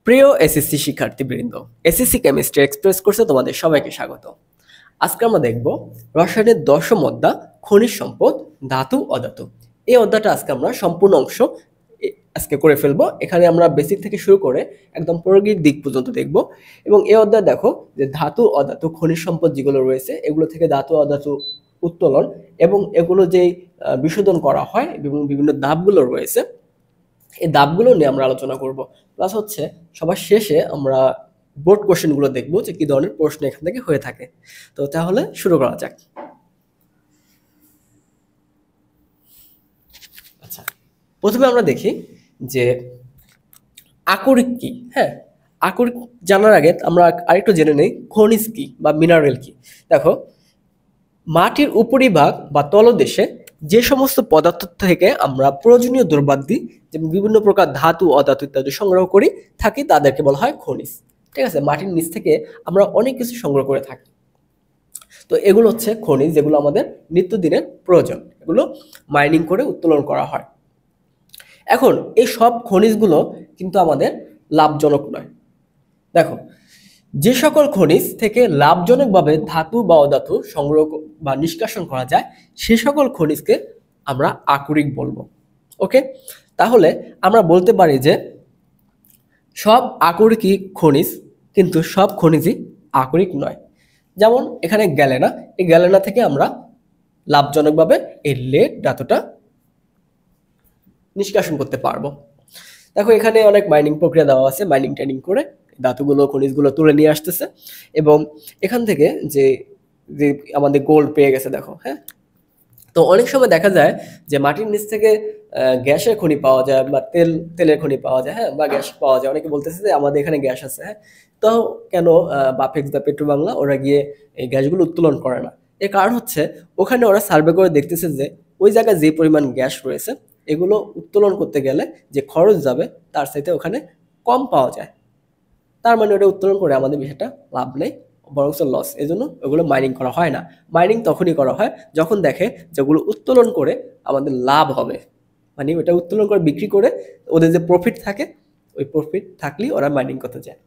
প্রিয় এসএসসি শিক্ষার্থীবৃন্দ, SSC chemistry express কোর্সে তোমাদের সবাইকে স্বাগত। আজকে আমরা দেখব রসায়নের দশম অধ্যায় খনিজ সম্পদ, ধাতু, অধাতু। এই অধ্যায়টা আজকে আমরা সম্পূর্ণ অংশ আজকে করে ফেলবো। এখানে আমরা বেসিক থেকে শুরু করে একদম প্রয়োগিক দিক পর্যন্ত দেখব। এবং এই অধ্যায় দেখো যে ধাতু, অধাতু, খনিজ সম্পদ যেগুলো রয়েছে এগুলো থেকে ধাতু, অধাতু উত্তোলন এবং এগুলো যেই বিশোধন করা হয় এবং বিভিন্ন ধাপগুলো রয়েছে, এই ধাপগুলো নিয়ে আমরা আলোচনা করব। প্লাস হচ্ছে সবার শেষে আমরা বোর্ড কোশ্চেনগুলো দেখবো যে কি ধরনের প্রশ্ন এখান থেকে হয়ে থাকে। তো তাহলে শুরু করা যাক। আচ্ছা, প্রথমে আমরা দেখি যে আকরিক কি। হ্যাঁ, আকরিক জানার আগে আমরা আরেকটু জেনে নেই খনিজ কি বা মিনারেল কি। দেখো, মাটির উপরিভাগ বা তলদেশে যে সমস্ত পদার্থ থেকে আমরা প্রয়োজনীয় দ্রব্যাদি যেমন বিভিন্ন প্রকার ধাতু, অধাতু ইত্যাদি সংগ্রহ করি থাকি তাদেরকে বলা হয় খনিজ। ঠিক আছে, মাটির নিচ থেকে আমরা অনেক কিছু সংগ্রহ করে থাকি। তো এগুলো হচ্ছে খনিজ, যেগুলো আমাদের নিত্যদিনের প্রয়োজন, এগুলো মাইনিং করে উত্তোলন করা হয়। এখন এই সব খনিজগুলো কিন্তু আমাদের লাভজনক নয়। দেখো, যে সকল খনিজ থেকে লাভজনকভাবে ধাতু বা অধাতু সংগ্রহ বা নিষ্কাশন করা যায় সে সকল খনিজকে আমরা আকরিক বলবো। ওকে, তাহলে আমরা বলতে পারি যে সব আকরিকই খনিজ, কিন্তু সব খনিজই আকরিক নয়। যেমন এখানে গ্যালেনা, এই গ্যালেনা থেকে আমরা লাভজনকভাবে এই লেড ধাতুটা নিষ্কাশন করতে পারবো। দেখো, এখানে অনেক মাইনিং প্রক্রিয়া দেওয়া আছে, মাইনিং ট্রেনিং করে ধাতুগুলো, খনিজগুলো তুলে নিয়ে আসতেছে এবং এখান থেকে যে যে আমাদের গোল্ড পেয়ে গেছে। দেখো, হ্যাঁ, তো অনেক সময় দেখা যায় যে মাটির নিচ থেকে গ্যাসের খনি পাওয়া যায় বা তেলের খনি পাওয়া যায়, হ্যাঁ, বা গ্যাস পাওয়া যায়। অনেকে বলতেছে যে আমাদের এখানে গ্যাস আছে, হ্যাঁ, তো কেন বাফেক্স বা পেট্রো বাংলা ওরা গিয়ে এই গ্যাসগুলো উত্তোলন করে না? এর কারণ হচ্ছে ওখানে ওরা সার্ভে করে দেখতেছে যে ওই জায়গায় যে পরিমাণ গ্যাস রয়েছে এগুলো উত্তোলন করতে গেলে যে খরচ যাবে তার চাইতে ওখানে কম পাওয়া যায়। তার মানে ওটা উত্তোলন করে আমাদের বিষয়টা লাভ নেই, বরং লস। এই জন্য ওগুলো মাইনিং করা হয় না। মাইনিং তখনই করা হয় যখন দেখে যেগুলো উত্তোলন করে আমাদের লাভ হবে, মানে ওটা উত্তোলন করে বিক্রি করে ওদের যে প্রফিট থাকে ওই প্রফিট থাকলেই ওরা মাইনিং করতে যায়।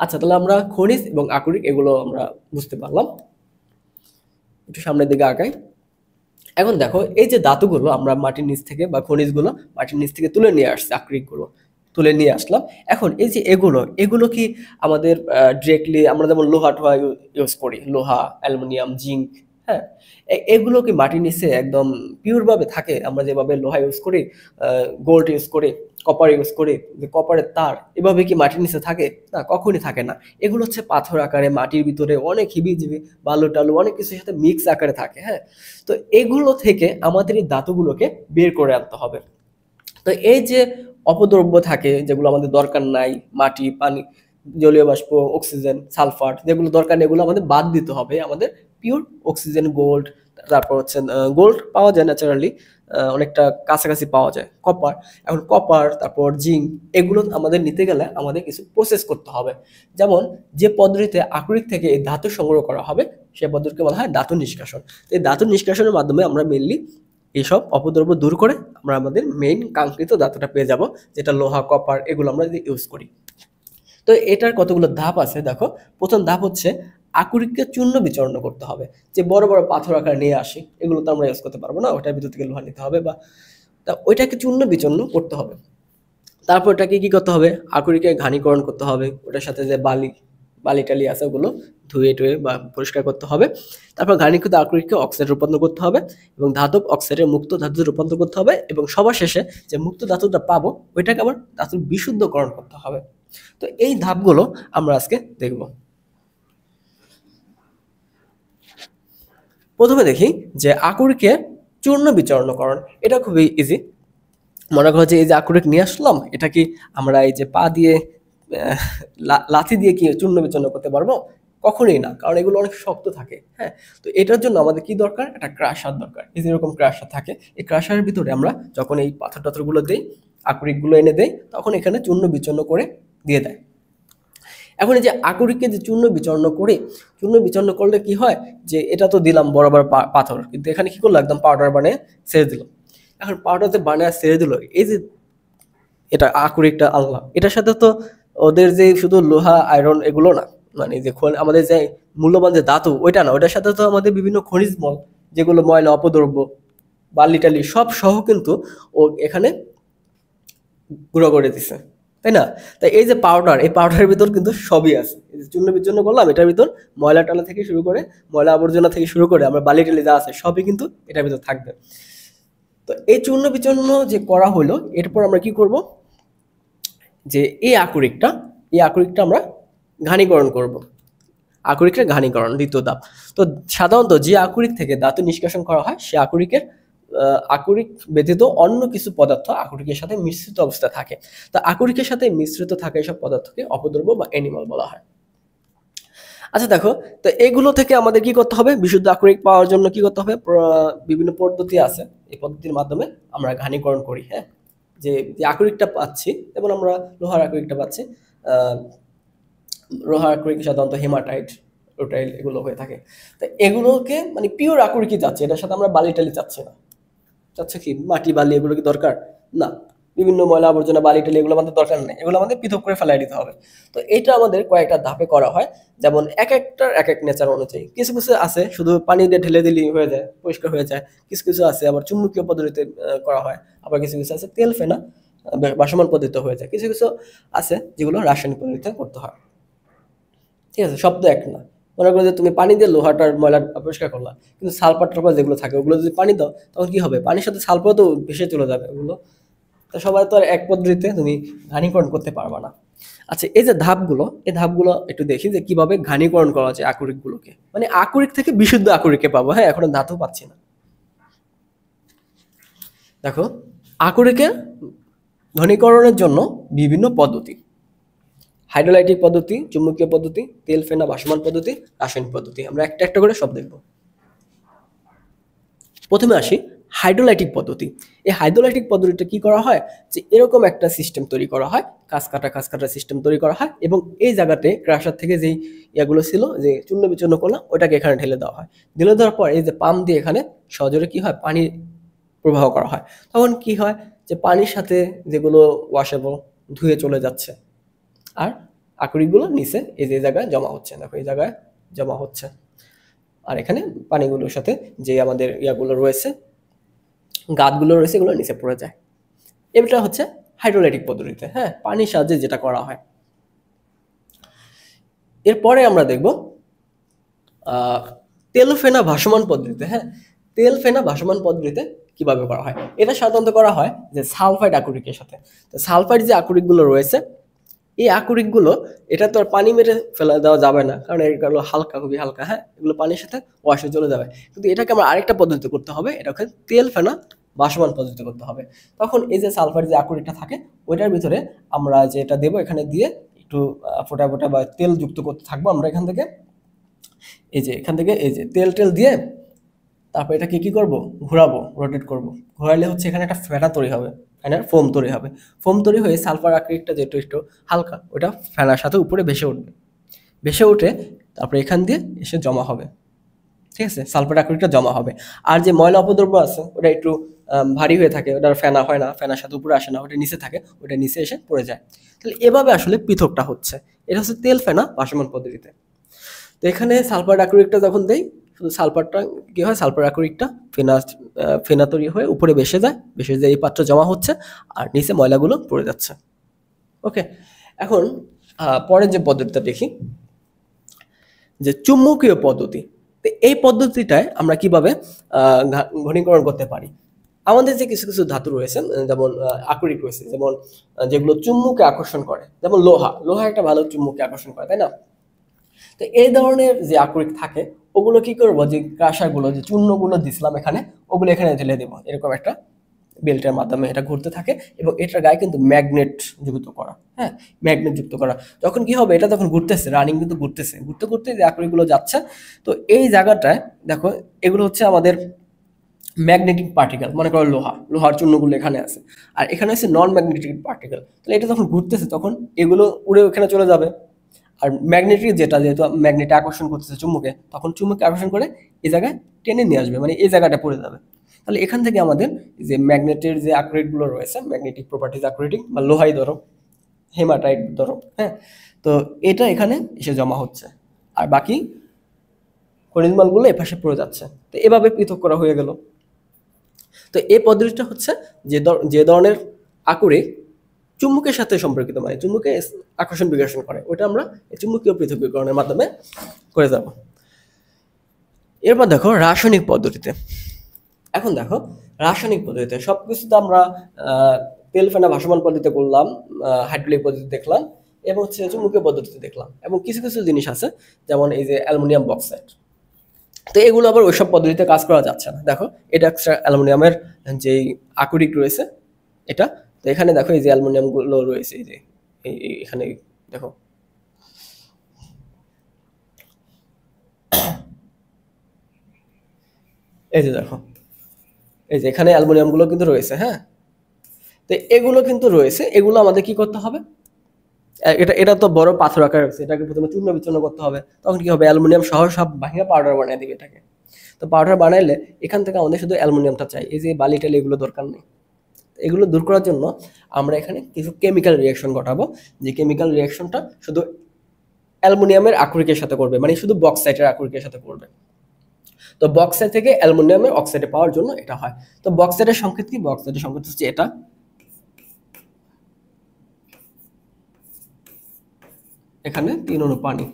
আচ্ছা, তাহলে আমরা খনিজ এবং আকরিক এগুলো আমরা বুঝতে পারলাম। একটু সামনের দিকে আগাই। এখন দেখো, এই যে ধাতুগুলো আমরা মাটির নিচ থেকে বা খনিজগুলো মাটির নিচ থেকে তুলে নিয়ে আসছি, আকরিকগুলো তুলে নিয়ে আসলাম। এখন এই যে এগুলো কি আমাদের ডিরেক্টলি আমরা যেমন লোহা টোহা ইউজ করি, লোহা, অ্যালুমিনিয়াম, জিঙ্ক, হ্যাঁ, এগুলো কি মাটির নিচে একদম পিওর ভাবে থাকে? আমরা যেভাবে লোহা ইউজ করি, গোল্ড ইউজ করি, কপার ইউজ করি, যে কপারের তার, এভাবে কি মাটির নিচে থাকে? না, কখনই থাকে না। এগুলো হচ্ছে পাথর আকারে মাটির ভিতরে অনেক হিবিজিবি বালু টালু অনেক কিছুর সাথে মিক্স আকারে থাকে। হ্যাঁ, তো এগুলো থেকে আমাদের এই ধাতুগুলোকে বের করে আনতে হবে। তো এই যে অপদ্রব্য থাকে যেগুলো আমাদের দরকার নাই, মাটি, পানি, জলীয় বাষ্প, অক্সিজেন, সালফার, যেগুলো দরকার নেই এগুলো আমাদের বাদ দিতে হবে। আমাদের পিওর অক্সিজেন, গোল্ড, তারপর হচ্ছে গোল্ড পাওয়া যায় ন্যাচারালি, অনেকটা কাছাকাছি পাওয়া যায় কপার। এখন কপার, তারপর জিঙ্ক, এগুলো আমাদের নিতে গেলে আমাদের কিছু প্রসেস করতে হবে। যেমন যে পদ্ধতিতে আকরিক থেকে এই ধাতু সংগ্রহ করা হবে সে পদ্ধতিকে বলা হয় ধাতু নিষ্কাশন। এই ধাতু নিষ্কাশনের মাধ্যমে আমরা মেইনলি এইসব অপদ্রব্য দূর করে আমরা আমাদের মেইন কাঙ্ক্ষিত ধাতুটা পেয়ে যাব, যেটা লোহা, কপার, এগুলো আমরা ইউজ করি। তো এটার কতগুলো ধাপ আছে দেখো। প্রথম ধাপ হচ্ছে আকরিককে চূর্ণ বিচূর্ণ করতে হবে। যে বড় বড় পাথর আকার নিয়ে আসি এগুলো তো আমরা ইউজ করতে পারবো না, ওটার ভিতর থেকে লোহা নিতে হবে, বা তা ওইটাকে চূর্ণ বিচূর্ণ করতে হবে। তারপর ওটাকে কি করতে হবে? আকরিকে ঘানীকরণ করতে হবে। ওটার সাথে যে বালি টালি আছে ওগুলো ধুয়ে টুয়ে বা পরিষ্কার করতে হবে। তারপর ঘানীকৃত আকরিককে অক্সাইডে রূপান্তর করতে হবে এবং ধাতব অক্সাইডের মুক্ত ধাতুতে রূপান্তর করতে হবে এবং সবার শেষে যে মুক্ত ধাতুটা পাবো ওইটাকে আবার ধাতুর বিশুদ্ধকরণ করতে হবে। তো এই ধাপগুলো আমরা আজকে দেখব। প্রথমে দেখি যে আকরিকের চূর্ণ বিচূর্ণকরণ। এটা খুবই ইজি। মনে করো যে এই যে আকরিক নিয়ে আসলাম, এটা কি আমরা এই যে পা দিয়ে লাথি দিয়ে কি চূর্ণ বিচূর্ণ করতে পারবো? কখনোই না, কারণ এগুলো অনেক শক্ত থাকে। হ্যাঁ, তো এটার জন্য আমাদের কি দরকার? একটা ক্রাশার দরকার। এই যে এরকম ক্রাশার থাকে, এই ক্রাশারের ভিতরে আমরা যখন এই পাথর টাথরগুলো দেই, আকরিকগুলো এনে দেই, তখন এখানে চূর্ণ বিচূর্ণ করে দিয়ে দেয়। এখন এই যে আকরিককে যে চূর্ণ বিচূর্ণ করলে কি হয়? যে এটা তো দিলাম বড় বড় পাথর, কিন্তু এখানে কি করলো? একদম পাউডার বানিয়ে ছেড়ে দিল। এখন পাউডার যে বানায় ছেড়ে দিল, এই যে এটা আকরিকটা আনলাম, এটার সাথে তো ওদের যে শুধু লোহা আয়রন এগুলো না, মানে যে আমাদের যে মূল্যবান যে ধাতু ওইটা না, ওইটার সাথে তো আমাদের বিভিন্ন খনিজ মল, যেগুলো ময়লা অপদ্রব্য বালি টালি সব সহ কিন্তু ও এখানে গুঁড়ো করে দিছে, তাই না? তাই এই যে পাউডার, এই পাউডারের ভিতর কিন্তু সবই আছে। এই যে চূর্ণ বিচূর্ণ করলাম, এটার ভিতর ময়লা টালা থেকে শুরু করে, ময়লা আবর্জনা থেকে শুরু করে আমরা বালি টালি যা আছে সবই কিন্তু এটার ভিতর থাকবে। তো এই চূর্ণ বিচূর্ণ যে করা হলো, এরপর আমরা কি করব, যে এই আকরিকটা আমরা ঘানীকরণ করব। আকরিকের ঘানীকরণ দ্বিতীয় ধাপ। তো সাধারণত যে আকরিক থেকে ধাতু নিষ্কাশন করা হয়, সে আকরিক ব্যতীত অন্য কিছু পদার্থ আকরিকের সাথে মিশ্রিত অবস্থায় থাকে। তো আকরিকের সাথে মিশ্রিত থাকা এসব পদার্থকে অপদ্রব্য বা অ্যানিমাল বলা হয়। আচ্ছা দেখো, তো এগুলো থেকে আমাদের কি করতে হবে? বিশুদ্ধ আকরিক পাওয়ার জন্য কি করতে হবে? বিভিন্ন পদ্ধতি আছে, এই পদ্ধতির মাধ্যমে আমরা ঘানীকরণ করি। হ্যাঁ, যে যে আকরিকটা পাচ্ছি, যেমন আমরা লোহার আকরিকটা পাচ্ছি, লোহার আকরিক সাধারণত হেমাটাইট, রোটাইল এগুলো হয়ে থাকে। তো এগুলোকে মানে পিওর আকরিকই যাচ্ছে, এটার সাথে আমরা বালি টালি চাচ্ছি না। চাচ্ছে কি মাটি বালি এগুলো কি দরকার? না। বিভিন্ন ময়লা আবর্জনা বালি টালি এগুলো আমাদের দরকার নেই, এগুলো আমাদের পৃথক করে ফেলাই দিতে হবে। তো এটা আমাদের কয়েকটা ধাপে করা হয়, যেমন এক একটার এক এক নেচার অনুযায়ী। কিছু কিছু আছে শুধু পানি দিয়ে ঢেলে দিলেই হয়ে যায়, পরিষ্কার হয়ে যায়। কিছু কিছু আছে আবার চুম্বকীয় পদ্ধতিতে করা হয়, আবার কিছু কিছু আছে তেল ফেনা বাসমান পদ্ধতিতে হয়ে যায়, কিছু কিছু আছে যেগুলো রাসায়নিক পদ্ধতিতে করতে হয়। ঠিক আছে, সব তো এক না। মনে করো যে তুমি পানি দিয়ে লোহাটার ময়লা পরিষ্কার করলা, কিন্তু সালফার টালফার যেগুলো থাকে ওগুলো যদি পানি দাও, তখন কি হবে? পানির সাথে সালফার তো ভেসে চলে যাবে ওগুলো। তো সবাই তো আর এক পদ্ধতিতে তুমি ঘানীকরণ করতে পারবা না। আচ্ছা, এই যে ধাপগুলো, এই ধাপগুলো একটু দেখি যে কিভাবে ঘানীকরণ করা যায় আকরিকগুলোকে, মানে আকরিক থেকে বিশুদ্ধ আকরিকে পাবো। হ্যাঁ, এখন ধাতু পাচ্ছি না। দেখো, আকরিকে ঘনীকরণের জন্য বিভিন্ন পদ্ধতি: হাইড্রোলাইটিক পদ্ধতি, চুম্বকীয় পদ্ধতি, তেল ফেনা ভাসমান পদ্ধতি, রাসায়নিক পদ্ধতি। আমরা একটা একটা করে সব দেখব। প্রথমে আসি হাইড্রোলাইটিক পদ্ধতি। এই হাইড্রোলাইটিক পদ্ধতিটা কি করা হয়, যে এরকম একটা সিস্টেম তৈরি করা হয়, কাজ কাটা সিস্টেম তৈরি করা হয়, এবং এই জায়গাতে ক্রাশার থেকে যেই ইয়াগুলো ছিল, যে চূর্ণ বিচূর্ণ করলাম, ওটাকে এখানে ঢেলে দেওয়া হয়। ঢেলে দেওয়ার পর এই যে পাম্প দিয়ে এখানে সজোরে কি হয়, পানি প্রবাহ করা হয়। তখন কি হয়, যে পানির সাথে যেগুলো ওয়াশেবল ধুয়ে চলে যাচ্ছে, আর আকরিকগুলো নিচে এই যে জায়গায় জমা হচ্ছে। দেখো, এই জায়গায় জমা হচ্ছে, আর এখানে পানিগুলোর সাথে যে আমাদের ইয়াগুলো রয়েছে, গাদগুলো রয়েছে, এগুলো নিচে পড়ে যায়। এটা হচ্ছে হাইড্রোলাইটিক পদ্ধতিতে, হ্যাঁ, পানির সাহায্যে যেটা করা হয়। এরপরে আমরা দেখব তেল ফেনা ভাসমান পদ্ধতিতে। হ্যাঁ, তেল ফেনা ভাসমান পদ্ধতিতে কিভাবে করা হয়? এটা সাধারণত করা হয় যে সালফাইড আকরিকের সাথে। তো সালফাইড যে আকরিকগুলো রয়েছে, এই আকরিকগুলো, এটা তো আর পানি মেরে ফেলা দেওয়া যাবে না, কারণ এগুলো হালকা, খুবই হালকা। হ্যাঁ, এগুলো পানির সাথে ওয়াশে চলে যাবে। কিন্তু এটাকে আমরা আরেকটা পদ্ধতি করতে হবে, এটাকে তেল ফেনা ভাসমান পদ্ধতি করতে হবে। তখন এই যে সালফার যে আকরিকটা থাকে, ওইটার ভিতরে আমরা যেটা দেবো, এখানে দিয়ে একটু ফোটা ফোটা বা তেল যুক্ত করতে থাকবো আমরা এখান থেকে। এখান থেকে এই যে তেল দিয়ে তারপর এটাকে কি করব, ঘোরাবো, রোটেট করব। ঘোরালে হচ্ছে এখানে একটা ফেনা তৈরি হবে, ফেনার ফোম তৈরি হবে। ফোম তৈরি হয়ে সালফার আকরিকটা যেটা একটু হালকা, ওটা ফেনার সাথে উপরে ভেসে উঠবে। ভেসে উঠে তারপরে এখান দিয়ে এসে জমা হবে। ঠিক আছে, সালফার আকরিকটা জমা হবে। আর যে ময়লা অপদ্রব্য আছে, ওটা একটু ভারী হয়ে থাকে, ওটার ফেনা হয় না, ফেনার সাথে উপরে আসে না, ওটা নিচে থাকে, ওটা নিচে এসে পড়ে যায়। তাহলে এভাবে আসলে পৃথকটা হচ্ছে। এটা হচ্ছে তেল ফেনা ভাসমান পদ্ধতিতে। তো এখানে সালফার আকরিকটা যখন দেই, শুধু সালফারটা কি হয়, সালফার আকরিকটা ফেনা তৈরি হয়ে উপরে ভেসে যায়, এই পাত্র জমা হচ্ছে, আর নিচে ময়লাগুলো পড়ে যাচ্ছে। ওকে, এখন পরের যে পদ্ধতিটা দেখি, যে চুম্বকীয় পদ্ধতি। তো এই পদ্ধতিটায় আমরা কিভাবে ঘনীকরণ করতে পারি? আমাদের যে কিছু কিছু ধাতু রয়েছে, যেমন আকরিক রয়েছে, যেমন যেগুলো চুম্বকে আকর্ষণ করে, যেমন লোহা একটা ভালো চুম্বকে আকর্ষণ করে, তাই না? তো এই ধরনের যে আকরিক থাকে, ওগুলো কি করবো, যে ক্রাশারগুলো, যে চূর্ণগুলো দিছিলাম এখানে, ওগুলো এখানে ঢেলে দেবো। এরকম একটা বেল্টের মাধ্যমে এটা ঘুরতে থাকে, এবং এটার গায়ে কিন্তু ম্যাগনেট যুক্ত করা। হ্যাঁ, ম্যাগনেট যুক্ত করা। যখন কি হবে, এটা যখন ঘুরতেছে, রানিং কিন্তু ঘুরতেছে, ঘুরতে ঘুরতে যে আকরিকগুলো যাচ্ছে, তো এই জায়গাটায় দেখো, এগুলো হচ্ছে আমাদের ম্যাগনেটিক পার্টিকেল। মনে করো লোহার চূর্ণগুলো এখানে আছে, আর এখানে আছে নন ম্যাগনেটিক পার্টিকেল। তাহলে এটা যখন ঘুরতেছে, তখন এগুলো উড়ে ওখানে চলে যাবে। আর ম্যাগনেটিক যেহেতু ম্যাগনেটে আকর্ষণ করতেছে চুম্বকে, তখন চুম্বকে আকর্ষণ করে এই জায়গায় টেনে নিয়ে আসবে, মানে এই জায়গাটা পড়ে যাবে। তাহলে এখান থেকে আমাদের যে ম্যাগনেটের যে আকরিকগুলো রয়েছে, ম্যাগনেটিক প্রপার্টিজ আকরিক বা লোহাই ধরো, হেমাটাইট ধরো, হ্যাঁ। তো এটা এখানে এসে জমা হচ্ছে, আর বাকি খনিজ মালগুলো এপাশে পড়ে যাচ্ছে। তো এভাবে পৃথক করা হয়ে গেল। তো এই পদ্ধতিটা হচ্ছে যে ধরনের আকরিক চুম্বকের সাথে সম্পর্কিত, মানে চুম্বকে আকর্ষণ বিকর্ষণ করে, ওটা আমরা চুম্বকীয় পৃথকীকরণের মাধ্যমে করে যাব। এরপর দেখো রাসায়নিক পদ্ধতিতে। এখন দেখো রাসায়নিক পদ্ধতিতে সবকিছু তো আমরা তেল ফেনা ভাসমান পদ্ধতিতে করলাম, হাইড্রোলিক পদ্ধতিতে দেখলাম, এবং হচ্ছে চুম্বকীয় পদ্ধতিতে দেখলাম, এবং কিছু কিছু জিনিস আছে যেমন এই যে অ্যালুমিনিয়াম বক্সাইড। তো এগুলো আবার ওইসব পদ্ধতিতে কাজ করা যাচ্ছে না। দেখো এটা একটা অ্যালুমিনিয়ামের যেই আকরিক রয়েছে এটা, তো এখানে দেখো এই যে অ্যালুমিনিয়াম গুলো রয়েছে, এই যে এখানে দেখো, এই যে দেখো, এই যে এখানে অ্যালুমিনিয়াম গুলো কিন্তু রয়েছে, হ্যাঁ। তো এগুলো কিন্তু রয়েছে, এগুলো আমাদের কি করতে হবে, এটা এটা তো বড় পাথর আকার আছে, এটাকে প্রথমে চূর্ণ বিচূর্ণ করতে হবে। তখন কি হবে, অ্যালুমিনিয়াম সহ সব ভাঙিয়ে পাউডার বানিয়ে দিবে এটাকে। তো পাউডার বানাইলে এখান থেকে আমাদের শুধু অ্যালুমিনিয়ামটা চাই, এই যে বালি টালি এগুলো দরকার নেই। এগুলো দূর করার জন্য আমরা এখানে কিছু কেমিক্যাল রিয়াকশন ঘটাবো, যে কেমিক্যাল রিয়াকশনটা শুধু অ্যালুমিনিয়ামের আকরিকের সাথে করবে, মানে শুধু বক্সাইটের আকরিকের সাথে করবে। তো বক্সাইট থেকে অ্যালুমিনিয়ামের অক্সাইডে পাওয়ার জন্য এটা হয়। তো বক্সাইটের সংকেত কি, বক্সাইটের সংকেত হচ্ছে এটা, এখানে 3 অণু পানি,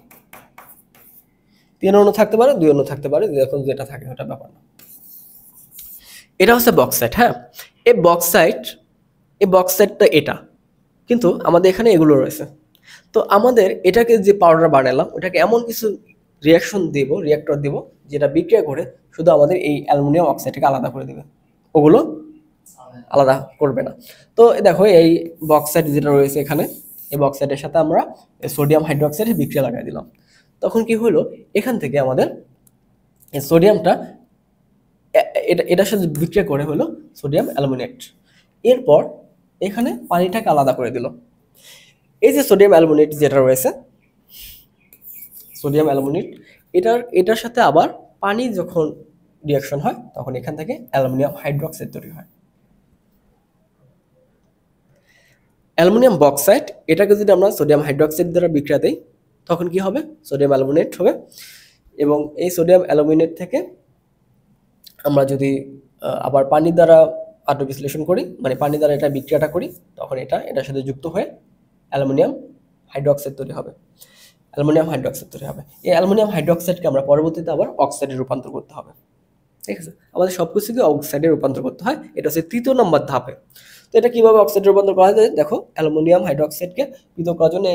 3 অণু থাকতে পারে, 2 অণু থাকতে পারে, যখন যেটা থাকে ওটা ব্যাপার না। এটা হচ্ছে বক্সাইট, হ্যাঁ। এই বক্সাইটটা এটা, কিন্তু আমাদের এখানে এগুলো রয়েছে। তো আমাদের এটাকে যে পাউডার বানালাম, ওটাকে এমন কিছু রিয়াক্টর দিব, যেটা বিক্রিয়া করে শুধু আমাদের এই অ্যালুমিনিয়াম অক্সাইডকে আলাদা করে দেবে, ওগুলো আলাদা করবে না। তো দেখো এই বক্সাইড যেটা রয়েছে এখানে, এই বক্সাইডের সাথে আমরা সোডিয়াম হাইড্রোক্সাইডের বিক্রিয়া লাগাই দিলাম। তখন কি হলো, এখান থেকে আমাদের সোডিয়ামটা এটার সাথে বিক্রিয়া করে হলো সোডিয়াম অ্যালুমিনেট। এরপর এখানে পানিটাকে আলাদা করে দিল। এই যে সোডিয়াম অ্যালুমিনেট যেটা রয়েছে, সোডিয়াম অ্যালুমিনেট, এটার সাথে আবার পানি যখন রিয়াকশন হয়, তখন এখান থেকে অ্যালুমিনিয়াম হাইড্রোক্সাইড তৈরি হয়। অ্যালুমিনিয়াম বক্সাইড, এটাকে যদি আমরা সোডিয়াম হাইড্রোক্সাইড দ্বারা বিক্রিয়া দিই, তখন কি হবে, সোডিয়াম অ্যালুমিনেট হবে। এবং এই সোডিয়াম অ্যালুমিনেট থেকে আমরা যদি আবার পানি দ্বারা আদ্র বিশ্লেষণ করি, মানে পানি দ্বারা এটা বিক্রিয়াটা করি, তখন এটার সাথে যুক্ত হয়ে অ্যালুমিনিয়াম হাইড্রোক্সাইড তৈরি হবে। এই অ্যালুমিনিয়াম হাইড্রোক্সাইডকে আমরা পরবর্তীতে আবার অক্সাইডে রূপান্তর করতে হবে। ঠিক আছে, আমাদের সবকিছুকে অক্সাইডে রূপান্তর করতে হয়, এটা হচ্ছে 3য় নম্বর ধাপে। তো এটা কিভাবে অক্সাইডে রূপান্তর করা যায়, দেখো অ্যালুমিনিয়াম হাইড্রোক্সাইডকে পৃথক করার জন্য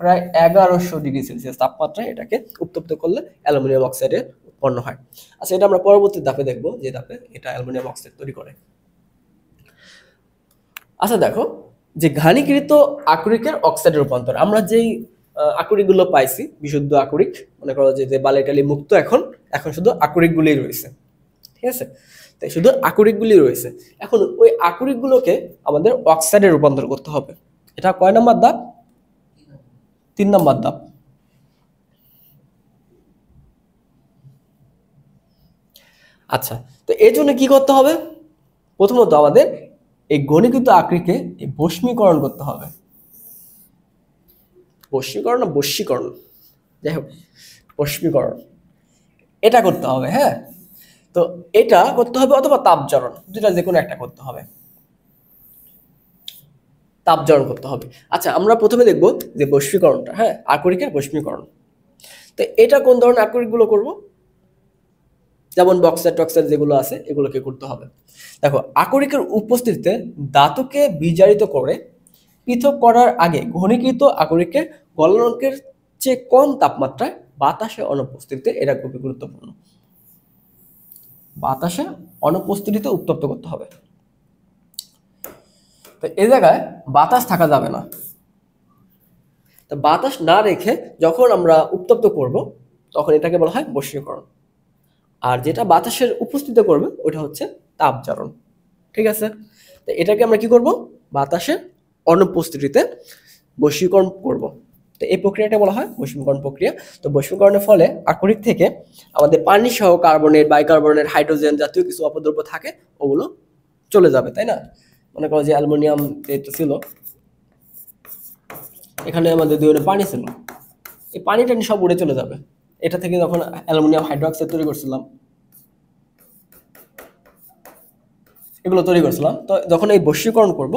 প্রায় 1100 ডিগ্রি সেলসিয়াস তাপমাত্রায় এটাকে উত্তপ্ত করলে অ্যালুমিনিয়াম অক্সাইডে উৎপন্ন হয়। আচ্ছা, এটা আমরা পরবর্তী ধাপে দেখবো, যে ধাপে এটা অ্যালুমিনিয়াম অক্সাইড তৈরি করে। আচ্ছা দেখো, যে ঘনীকৃত আকরিকের অক্সাইডে রূপান্তর, আমরা যেই আকরিকগুলো পাইছি, বিশুদ্ধ আকরিক, মনে করো যে বালি টালি মুক্ত, এখন শুধু আকরিকগুলোই রয়েছে, ঠিক আছে। তাই শুধু আকরিকগুলি রয়েছে। এখন ওই আকরিকগুলোকে আমাদের অক্সাইডে রূপান্তর করতে হবে। এটা কয় নম্বর ধাপ, 3 নম্বর ধাপ। আচ্ছা, তো এই জন্য কি করতে হবে, প্রথমত আমাদের এই ঘনীকৃত আকরিকে বস্মীকরণ করতে হবে। বস্মীকরণ না বস্মীকরণ, যাই হোক, বস্মীকরণ এটা করতে হবে, হ্যাঁ। তো এটা করতে হবে, অথবা তাপজারণ, দুটা যে কোনো একটা করতে হবে, তাপজারণ করতে হবে। আচ্ছা, আমরা প্রথমে দেখব যে বস্মীকরণটা, হ্যাঁ, আকরিকের বস্মীকরণ। তো এটা কোন ধরনের আকরিকগুলো করব, যেমন বক্সাইট টক্সাইট যেগুলো আছে এগুলোকে করতে হবে। দেখো, আকরিকের উপস্থিতিতে ধাতুকে বিজারিত করে পৃথক করার আগে ঘনীকৃত আকরিকের গলনাঙ্কের চেয়ে কম তাপমাত্রায় বাতাসে অনুপস্থিতিতে, এটা খুবই গুরুত্বপূর্ণ, বাতাসে অনুপস্থিতিতে উত্তপ্ত করতে হবে। তো এই জায়গায় বাতাস থাকা যাবে না। তো বাতাস না রেখে যখন আমরা উত্তপ্ত করব, তখন এটাকে বলা হয় বস্মীকরণ। আর যেটা বাতাসের উপস্থিতিতে করবে ওটা হচ্ছে তাপজারণ। ঠিক আছে, তো এটাকে আমরা কি করব, বাতাসের অনুপস্থিতিতে বস্মীকরণ করব। তো এই প্রক্রিয়াটা বলা হয় বস্মীকরণ প্রক্রিয়া। তো বস্মীকরণের ফলে আকরিক থেকে আমাদের পানি সহ কার্বনেট, বাইকার্বনেট, হাইড্রোজেন জাতীয় কিছু অপদ্রব্য থাকে, ওগুলো চলে যাবে, তাই না। মনে করো যে অ্যালুমিনিয়াম যেহেতু ছিল, এখানে আমাদের দুই পানি ছিল, এই পানিটা সব উড়ে চলে যাবে। এটা থেকে যখন অ্যালুমিনিয়াম হাইড্রোক্সাইড তৈরি করছিলাম, এগুলো তৈরি করছিলাম, তো যখন এই বস্মীকরণ করব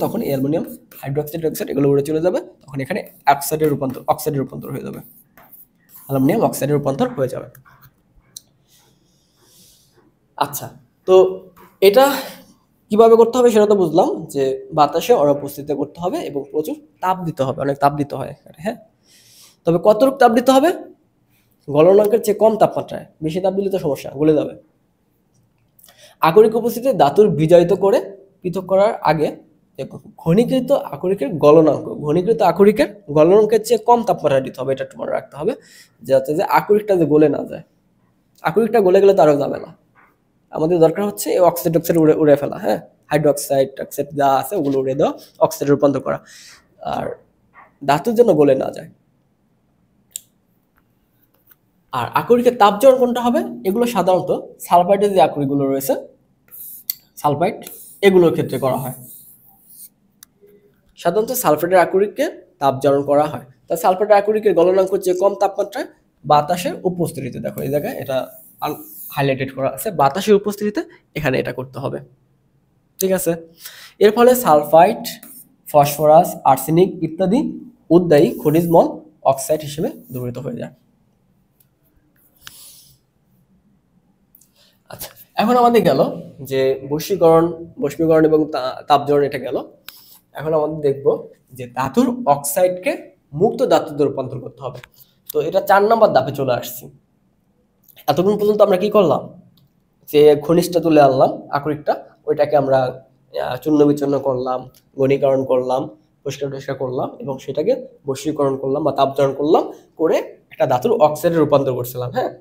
তখন এই অ্যালুমিনিয়াম হাইড্রোক্সাইড অক্সাইড এগুলো উড়ে চলে যাবে, তখন এখানে অক্সাইডের রূপান্তর হয়ে যাবে, অ্যালুমিনিয়াম অক্সাইডের রূপান্তর হয়ে যাবে। আচ্ছা, তো এটা কিভাবে করতে হবে সেটা তো বুঝলাম, যে বাতাসে অনুপস্থিতিতে করতে হবে এবং প্রচুর তাপ দিতে হবে, অনেক তাপ দিতে হয়, হ্যাঁ। তবে কতটুকু তাপ দিতে হবে? গলনাঙ্কের চেয়ে কম তাপমাত্রায়, বেশি তাপ দিলে তো সমস্যা, গলে যাবে। আকরিক উপস্থিতিতে ধাতুর বিজারিত করে পৃথক করার আগে ঘনীকৃত আকরিকের গলনাঙ্কের চেয়ে কম তাপমাত্রা দিতে হবে, এটা একটু মনে রাখতে হবে, যাতে যে আকরিকটা যে গলে না যায়। আকরিকটা গলে গেলে তো আরো যাবে না, আমাদের দরকার হচ্ছে এই অক্সাইড উড়ে ফেলা, হ্যাঁ, হাইড্রোক্সাইড অক্সাইড যা আছে ওগুলো উড়ে দেওয়া, অক্সাইডে রূপান্তর করা, আর ধাতুর জন্য গলে না যায়। আর আকরিকের তাপজোড় কোনটা হবে? এগুলো সাধারণত সালফাইডের যে আকরিকগুলো রয়েছে, সালফাইড, এগুলোর ক্ষেত্রে করা হয়। সাধারণত সালফাইডের আকরিককে তাপজারণ করা হয়। তা সালফাইডের আকরিকের গলনাঙ্ক যে কম তাপমাত্রায় বাতাসের উপস্থিতিতে, দেখো এই জায়গায় এটা হাইলাইটেড করা আছে, বাতাসের উপস্থিতিতে এখানে এটা করতে হবে, ঠিক আছে। এর ফলে সালফাইড, ফসফরাস, আর্সেনিক ইত্যাদি উদ্বায়ী খনিজ মল অক্সাইড হিসেবে দ্রবীভূত হয়ে যায়। আচ্ছা, এখন আমাদের গেল যে বস্মীকরণ এবং তাপজোড়ন, এটা গেল। এখন আমাদের দেখব যে ধাতুর অক্সাইডকে মুক্ত ধাতুতে রূপান্তর করতে হবে। তো এটা 4 নম্বর ধাপে চলে আসছি। এতক্ষণ পর্যন্ত আমরা কি করলাম? যে খনিজটা তুলে আনলাম, আকরিকটা, ওইটাকে আমরা চূর্ণ বিচূর্ণ করলাম, ঘনীকরণ করলাম, পরিষ্কার করলাম এবং সেটাকে বস্মীকরণ করলাম বা তাপজোড়ন করলাম, করে একটা ধাতুর অক্সাইডে রূপান্তর করছিলাম, হ্যাঁ।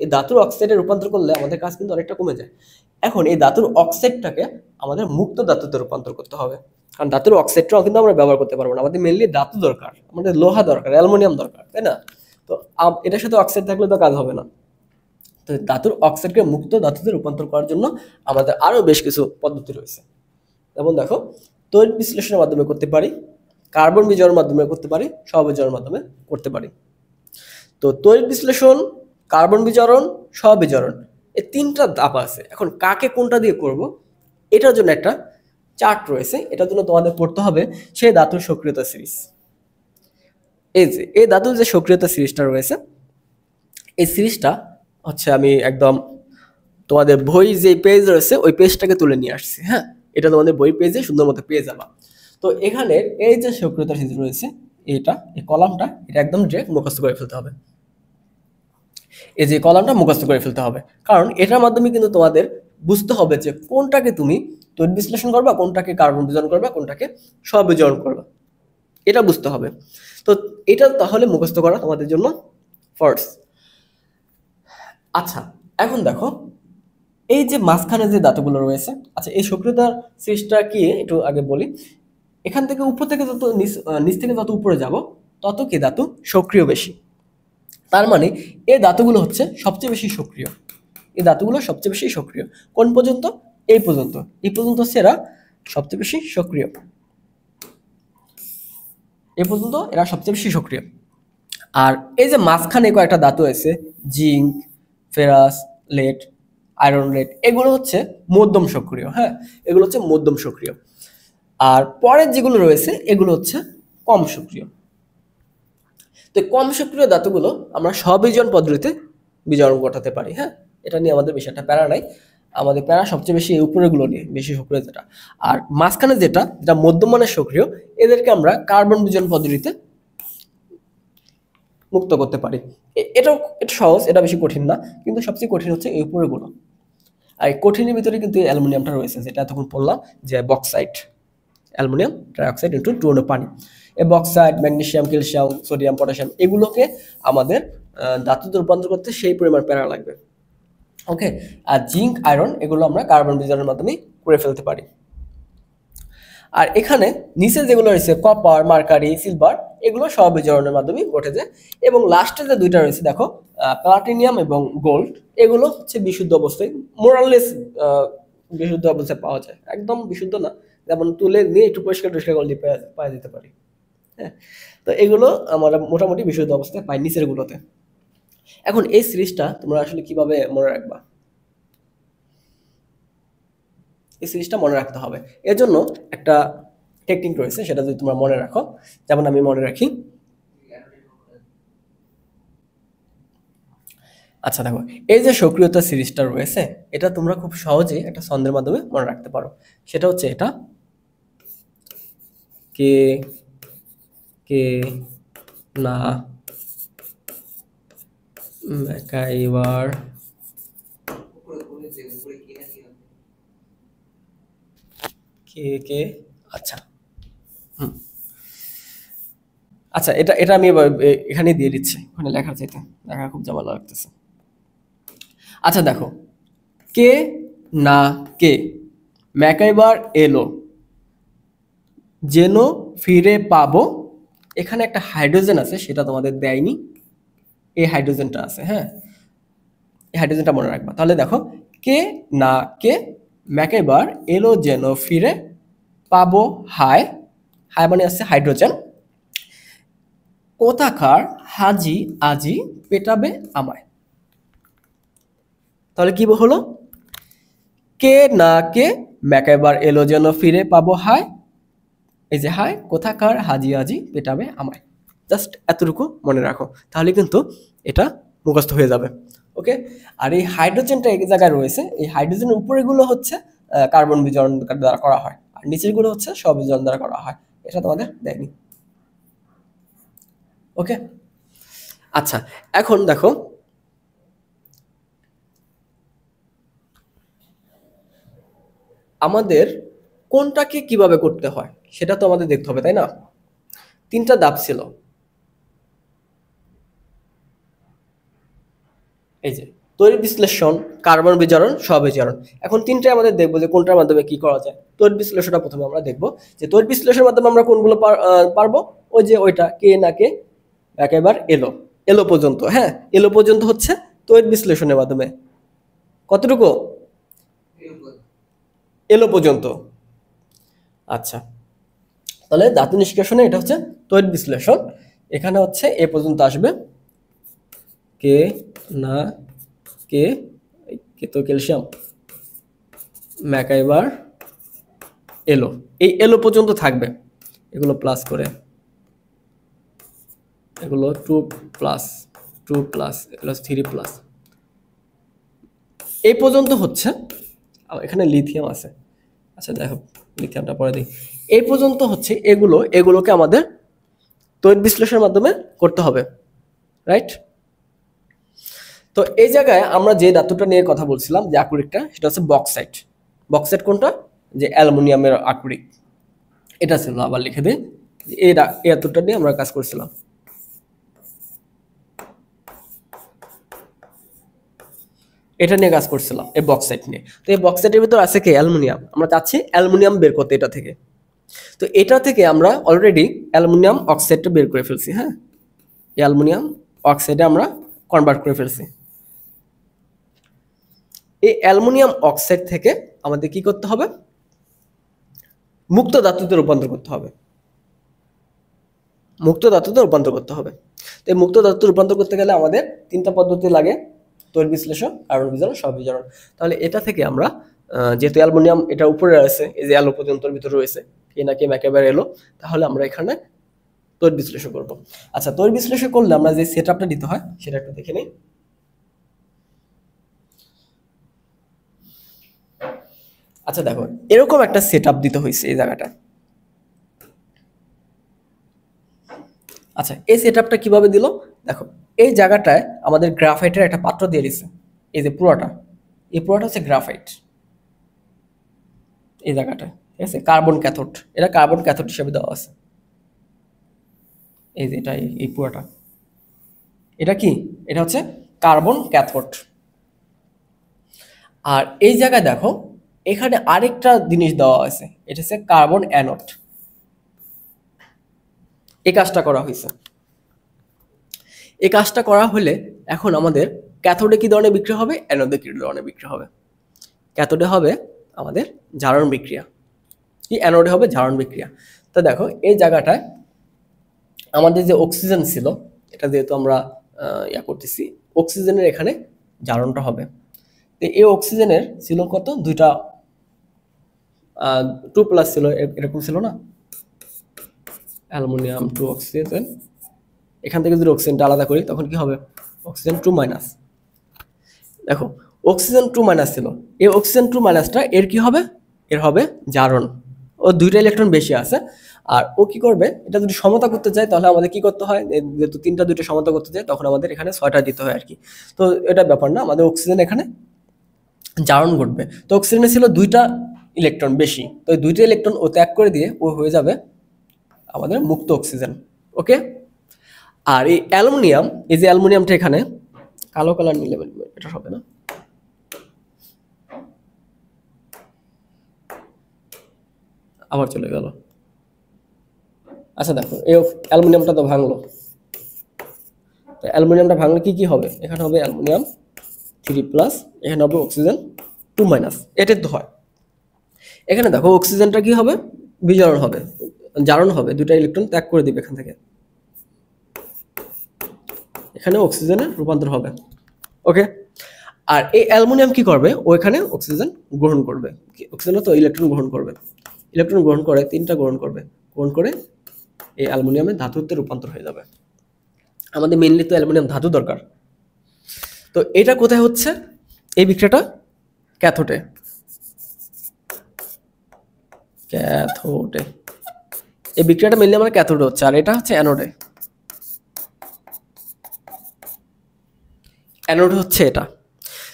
এই ধাতুর অক্সাইডে রূপান্তর করলে আমাদের কাজ কিন্তু অনেকটা কমে যায়। এখন এই ধাতুর অক্সাইডটাকে আমাদের মুক্ত ধাতুতে রূপান্তর করতে হবে, কারণ ধাতুর অক্সাইডটাও কিন্তু আমরা ব্যবহার করতে পারবো না, আমাদের মেনলি ধাতু দরকার, আমাদের লোহা দরকার, অ্যালুমিনিয়াম দরকার, তাই না? তো এটার সাথে অক্সাইড থাকলে তো কাজ হবে না। তো ধাতুর অক্সাইডকে মুক্ত ধাতুতে রূপান্তর করার জন্য আমাদের আরো বেশ কিছু পদ্ধতি রয়েছে। যেমন দেখো, তড়িৎ বিশ্লেষণের মাধ্যমে করতে পারি, কার্বন বিজারণের মাধ্যমে করতে পারি, সহবিজারণের মাধ্যমে করতে পারি। তো তড়িৎ বিশ্লেষণ, কার্বন বিজারণ, সহবিজারণ, এই 3টা ধাপ আছে। এখন কাকে কোনটা দিয়ে করব, এটার জন্য একটা চার্ট রয়েছে, এটার জন্য তোমাদের পড়তে হবে সেই ধাতুর সক্রিয়তা সিরিজ। এই ধাতুর যে সক্রিয়তা সিরিজটা রয়েছে, এই সিরিজটা হচ্ছে আমি একদম তোমাদের বই যে পেজ রয়েছে ওই পেজটাকে তুলে নিয়ে আসছি, হ্যাঁ। এটা তোমাদের বই পেজে সুন্দর মতো পেয়ে যাবা। তো এখানে এই যে সক্রিয়তা সিরিজ রয়েছে, এই কলামটা, এটা একদম ডিরেক্ট মুখস্থ করে ফেলতে হবে। এই যে কলামটা মুখস্থ করে ফেলতে হবে, কারণ এটার মাধ্যমে কিন্তু তোমাদের বুঝতে হবে যে কোনটাকে তুমি তড়িৎ বিশ্লেষণ করবা, কোনটাকে কার্বন বিজারণ করবা, কোনটাকে সহবিজারণ করবা, এটা বুঝতে হবে। তো এটা তাহলে মুখস্থ করা তোমাদের জন্য ফার্স্ট। আচ্ছা, এখন দেখো এই যে মাঝখানে যে ধাতুগুলো রয়েছে, আচ্ছা এই সক্রিয়তার সিরিজটা কি একটু আগে বলি। এখান থেকে উপর থেকে যত নিচ থেকে যত উপরে যাব, তত কি ধাতু সক্রিয় বেশি। তার মানে এই ধাতুগুলো হচ্ছে সবচেয়ে বেশি সক্রিয়, এই ধাতুগুলো সবচেয়ে বেশি সক্রিয়। কোন পর্যন্ত? এই পর্যন্ত, এই পর্যন্ত হচ্ছে এরা সবচেয়ে বেশি সক্রিয়, এই পর্যন্ত এরা সবচেয়ে বেশি সক্রিয়। আর এই যে মাঝখানে কয়েকটা ধাতু আছে, zinc, ferrous, lead, iron, lead, এগুলো হচ্ছে মধ্যম সক্রিয়, হ্যাঁ, এগুলো হচ্ছে মধ্যম সক্রিয়। আর পরের যেগুলো রয়েছে এগুলো হচ্ছে কম সক্রিয়। তো কম সক্রিয় ধাতুগুলো আমরা সবিজারণ পদ্ধতিতে বিজারণ ঘটাতে পারি, হ্যাঁ। এটা নিয়ে আমাদের বেশি একটা প্যারা নাই, আমাদের প্যারা সবচেয়ে বেশি এই উপরেগুলো নিয়ে, বেশি সক্রিয় যেটা। আর মাঝখানে যেটা মধ্যম মানের সক্রিয়, এদেরকে আমরা কার্বন বিজারণ পদ্ধতিতে মুক্ত করতে পারি। এটা সহজ, এটা বেশি কঠিন না, কিন্তু সবচেয়ে কঠিন হচ্ছে এই উপরেগুলো। আর এই কঠিনের ভিতরে কিন্তু অ্যালুমিনিয়ামটা রয়েছে, যেটা এতক্ষণ বললাম যে বক্সাইট, অ্যালুমিনিয়াম ট্রাইঅক্সাইড ইনটু 2 পানি। এই bauxite, magnesium, calcium, sodium, potassium, এগুলোকে আমাদের ধাতুতে রূপান্তর করতে সেই পরিমাণ প্যারা লাগবে, ওকে। আর জিঙ্ক, আয়রন, এগুলো আমরা কার্বন বিজারণের মাধ্যমে করে ফেলতে পারি। আর এখানে নিচে যেগুলো রয়েছে কপার, মার্কারি, সিলভার, এগুলো সহবিজারণের মাধ্যমে ঘটে যায়। এবং লাস্টে যে দুইটা রয়েছে দেখো, প্লাটিনিয়াম এবং গোল্ড, এগুলো হচ্ছে বিশুদ্ধ অবস্থায়, মোরাললেস বিশুদ্ধ অবস্থায় পাওয়া যায়, একদম বিশুদ্ধ না, যেমন তুলে নিয়ে একটু পরিষ্কার করে দিয়ে পাওয়া যেতে পারে। হ্যাঁ, তো এগুলো আমরা মোটামুটি বিশুদ্ধ অবস্থায় পাই নিচের গুলোতে। এখন এই সিরিজটা তোমরা আসলে কিভাবে মনে রাখবা, এই সিরিজটা মনে রাখতে হবে। এর জন্য একটা টেকনিক রয়েছে, সেটা যদি তোমরা মনে রাখো, যেমন আমি মনে রাখি। আচ্ছা দেখো, এই যে সক্রিয়তা সিরিজটা রয়েছে, এটা তোমরা খুব সহজেই একটা ছন্দের মাধ্যমে মনে রাখতে পারো। সেটা হচ্ছে এটা কে কে না একাইবার কে কে। আচ্ছা, হুম, আচ্ছা, এটা এটা আমি এখানে দিয়ে দিচ্ছি, ওখানে লেখার চাইতে লেখা খুব ঝামেলা লাগতেছে। আচ্ছা দেখো, কে না কে ম্যাকাইবার এলো, যেন ফিরে পাবো। এখানে একটা হাইড্রোজেন আছে, সেটা তোমাদের দেয়নি, এই হাইড্রোজেনটা আছে। হ্যাঁ, এই হাইড্রোজেনটা মনে রাখবা। তাহলে দেখো, কে না কে ম্যাকাইবার এলো, যেন ফিরে পাবো হায়, হায় মানে আছে হাইড্রোজেন, কোথাকার হাজি আজি পেটাবে আমায়। তাহলে কি হলো, কে না কে ম্যাকাইবার এলো, যেন ফিরে পাবো হায়, এই যে হায়, কোথাকার হাজি আজি পেটাবে আমায়। জাস্ট এতটুকু মনে রাখো, তাহলে কিন্তু এটা মুখস্থ হয়ে যাবে। ওকে, আর এই হাইড্রোজেনটা এক জায়গায় রয়েছে, এই হাইড্রোজেনের উপরেগুলো হচ্ছে কার্বন বিজারণ দ্বারা করা হয়, আর নিচের গুলো হচ্ছে স্ববিজারণ দ্বারা করা হয়। এটা তোমাদের দেয়নি। ওকে, আচ্ছা, এখন দেখো আমাদের কোনটাকে কিভাবে করতে হয় সেটা তো আমাদের দেখতে হবে, তাই না? তিনটা ধাপ ছিল, এই যে তড়িৎ বিশ্লেষণ, কার্বন বিজারণ, স্ববিজারণ। এখন তিনটাই আমাদের দেখবো যে কোনটার মাধ্যমে কি করা যায়। তড়িৎ বিশ্লেষণটা প্রথমে আমরা দেখবো, যে তড়িৎ বিশ্লেষণের মাধ্যমে আমরা কোনগুলো পারবো। ওই যে ওইটা কে না কে একেবারে এলো, এলো পর্যন্ত। হ্যাঁ, এলো পর্যন্ত হচ্ছে তড়িৎ বিশ্লেষণের মাধ্যমে। কতটুকু? এলো পর্যন্ত। আচ্ছা, তাহলে ধাতু নিষ্কাশনে এটা হচ্ছে তড়িৎ বিশ্লেষণ। এখানে হচ্ছে এ পর্যন্ত আসবে, কে না কে, কে তো ক্যালসিয়াম, ম্যাকাইবার এলো, এই এলো পর্যন্ত থাকবে। এগুলো প্লাস করে, এগুলো 2+, 2+, এগুলো 3+, এই পর্যন্ত হচ্ছে। এখানে লিথিয়াম আছে, আচ্ছা দেখো লিথিয়ামটা পরে দিই। এই পর্যন্ত হচ্ছে এগুলোকে আমাদের তড়িৎ বিশ্লেষণের মাধ্যমে করতে হবে, রাইট? তো এই জায়গায় আমরা যে ধাতুটা নিয়ে কথা বলছিলাম, যে আকরিকটা, সেটা হচ্ছে বক্সাইট। বক্সাইট কোনটা? যে অ্যালুমিনিয়ামের আকরিক, এটা ছিল। আবার লিখে দিই, এই ধাতুটা নিয়ে আমরা কাজ করছিলাম। এটা নিয়ে কাজ করছিলাম, এই বক্সাইট নিয়ে। তো এই বক্সাইটের ভিতর আছে কি? অ্যালুমিনিয়াম। আমরা চাচ্ছি অ্যালুমিনিয়াম বের করতে এটা থেকে। তো এটা থেকে আমরা অলরেডি অ্যালুমিনিয়াম অক্সাইডটা বের করে ফেলছি। হ্যাঁ, অ্যালুমিনিয়াম অক্সাইডে আমরা কনভার্ট করে ফেলছি। এই অ্যালুমিনিয়াম অক্সাইড থেকে আমাদের কি করতে হবে? মুক্ত ধাতুতে রূপান্তর করতে হবে। মুক্ত ধাতুতে রূপান্তর করতে হবে। তো এই মুক্ত ধাতুতে রূপান্তর করতে গেলে আমাদের তিনটা পদ্ধতি লাগে: তড়িৎ বিশ্লেষণ, কার্বন বিজারণ, স্ববিজারণ। তাহলে এটা থেকে আমরা যেহেতু অ্যালুমিনিয়াম এটা উপরে রয়েছে, এই যে অ্যালো পর্যন্ত ভিতরে রয়েছে, কে না কে একেবারে এলো, তাহলে আমরা এখানে তড়িৎ বিশ্লেষণ করব। আচ্ছা, তড়িৎ বিশ্লেষণ করলে আমরা যে সেটআপটা দিতে হয় সেটা একটু দেখে নিই। আচ্ছা দেখো, এরকম একটা সেটআপ দিতে হয়েছে এই জায়গাটা। আচ্ছা, এই সেটআপটা কিভাবে দিল দেখো, এই জায়গাটায় আমাদের গ্রাফাইটের একটা পাত্র দিয়ে দিছে। এই যে পুরোটা, এই পুরোটা হচ্ছে গ্রাফাইট। এই জায়গাটা ঠিক আছে, কার্বন ক্যাথোড, এটা কার্বন ক্যাথোড হিসেবে দেওয়া আছে। এই যে এটা, এই পুরোটা, এটা কি? এটা হচ্ছে কার্বন ক্যাথোড। আর এই জায়গায় দেখো, এখানে আরেকটা জিনিস দেওয়া আছে, এটা হচ্ছে কার্বন অ্যানোড। এই কাজটা করা হয়েছে। এই কাজটা করা হলে এখন আমাদের ক্যাথোডে কি ধরনের বিক্রিয়া হবে, অ্যানোডে কি ধরনের বিক্রিয়া হবে? ক্যাথোডে হবে আমাদের জারণ বিক্রিয়া, কি অ্যানোডে হবে জারণ বিক্রিয়া। তো দেখো এই জায়গাটায় আমাদের যে অক্সিজেন ছিল, এটা যেহেতু আমরা ইয়া করতেছি, অক্সিজেনের এখানে জারণটা হবে। তো এই অক্সিজেনের ছিল কত, দুইটা 2+ ছিল, এরকম ছিল না, অ্যালুমিনিয়াম 2 অক্সিজেন। এখান থেকে যদি অক্সিজেনটা আলাদা করি তখন কি হবে, অক্সিজেন 2-। দেখো অক্সিজেন 2- ছিল, এই অক্সিজেন 2- এর কি হবে, এর হবে জারণ। ও দুইটা ইলেকট্রন বেশি আছে, আর ও কি করবে, এটা যদি সমতা করতে চায় তাহলে আমাদের কি করতে হয়, যেহেতু 3টা 2টা সমতা করতে চায় তখন আমাদের এখানে 6টা দিতে হয় আর কি। তো এটা ব্যাপার না, আমাদের অক্সিজেন এখানে জারণ ঘটবে। তো অক্সিজেনে ছিল 2টা ইলেকট্রন বেশি, তো এই 2টা ইলেকট্রন ও ত্যাগ করে দিয়ে ও হয়ে যাবে আমাদের মুক্ত অক্সিজেন। ওকে। আর এই অ্যালুমিনিয়াম, এই যে অ্যালুমিনিয়ামটা এখানে কালো কালার নিলে এটা হবে না, আবার চলে গেল। আচ্ছা দেখো এই অ্যালুমিনিয়ামটা তো ভাঙলো, তো অ্যালুমিনিয়ামটা ভাঙলে কি কি হবে, এখানে হবে অ্যালুমিনিয়াম 3+, এখানে হবে অক্সিজেন 2-। এটাই তো হয়। এখানে দেখো অক্সিজেনটা কি হবে, বিজারণ হবে, জারণ হবে, 2টা ইলেকট্রন ত্যাগ করে দিবে এখান থেকে, এখানে অক্সিজেনের রূপান্তর হবে। ওকে। আর এই অ্যালুমিনিয়াম কি করবে, ও এখানে অক্সিজেন গ্রহণ করবে, অক্সিজেন তো ইলেকট্রন গ্রহণ করবে, ইলেকট্রন গ্রহণ করে 3টা গ্রহণ করবে, গ্রহণ করে এই অ্যালুমিনিয়ামে ধাতুতে রূপান্তর হয়ে যাবে। আমাদের মেইনলি তো অ্যালুমিনিয়াম ধাতু দরকার। তো এটা কোথায় হচ্ছে, এই বিক্রিয়াটা ক্যাথোডে, ক্যাথোডে এই বিক্রিয়াটা মেইনলি আমার ক্যাথোডে হচ্ছে, আর এটা হচ্ছে অ্যানোডে, অ্যানোড হচ্ছে এটা।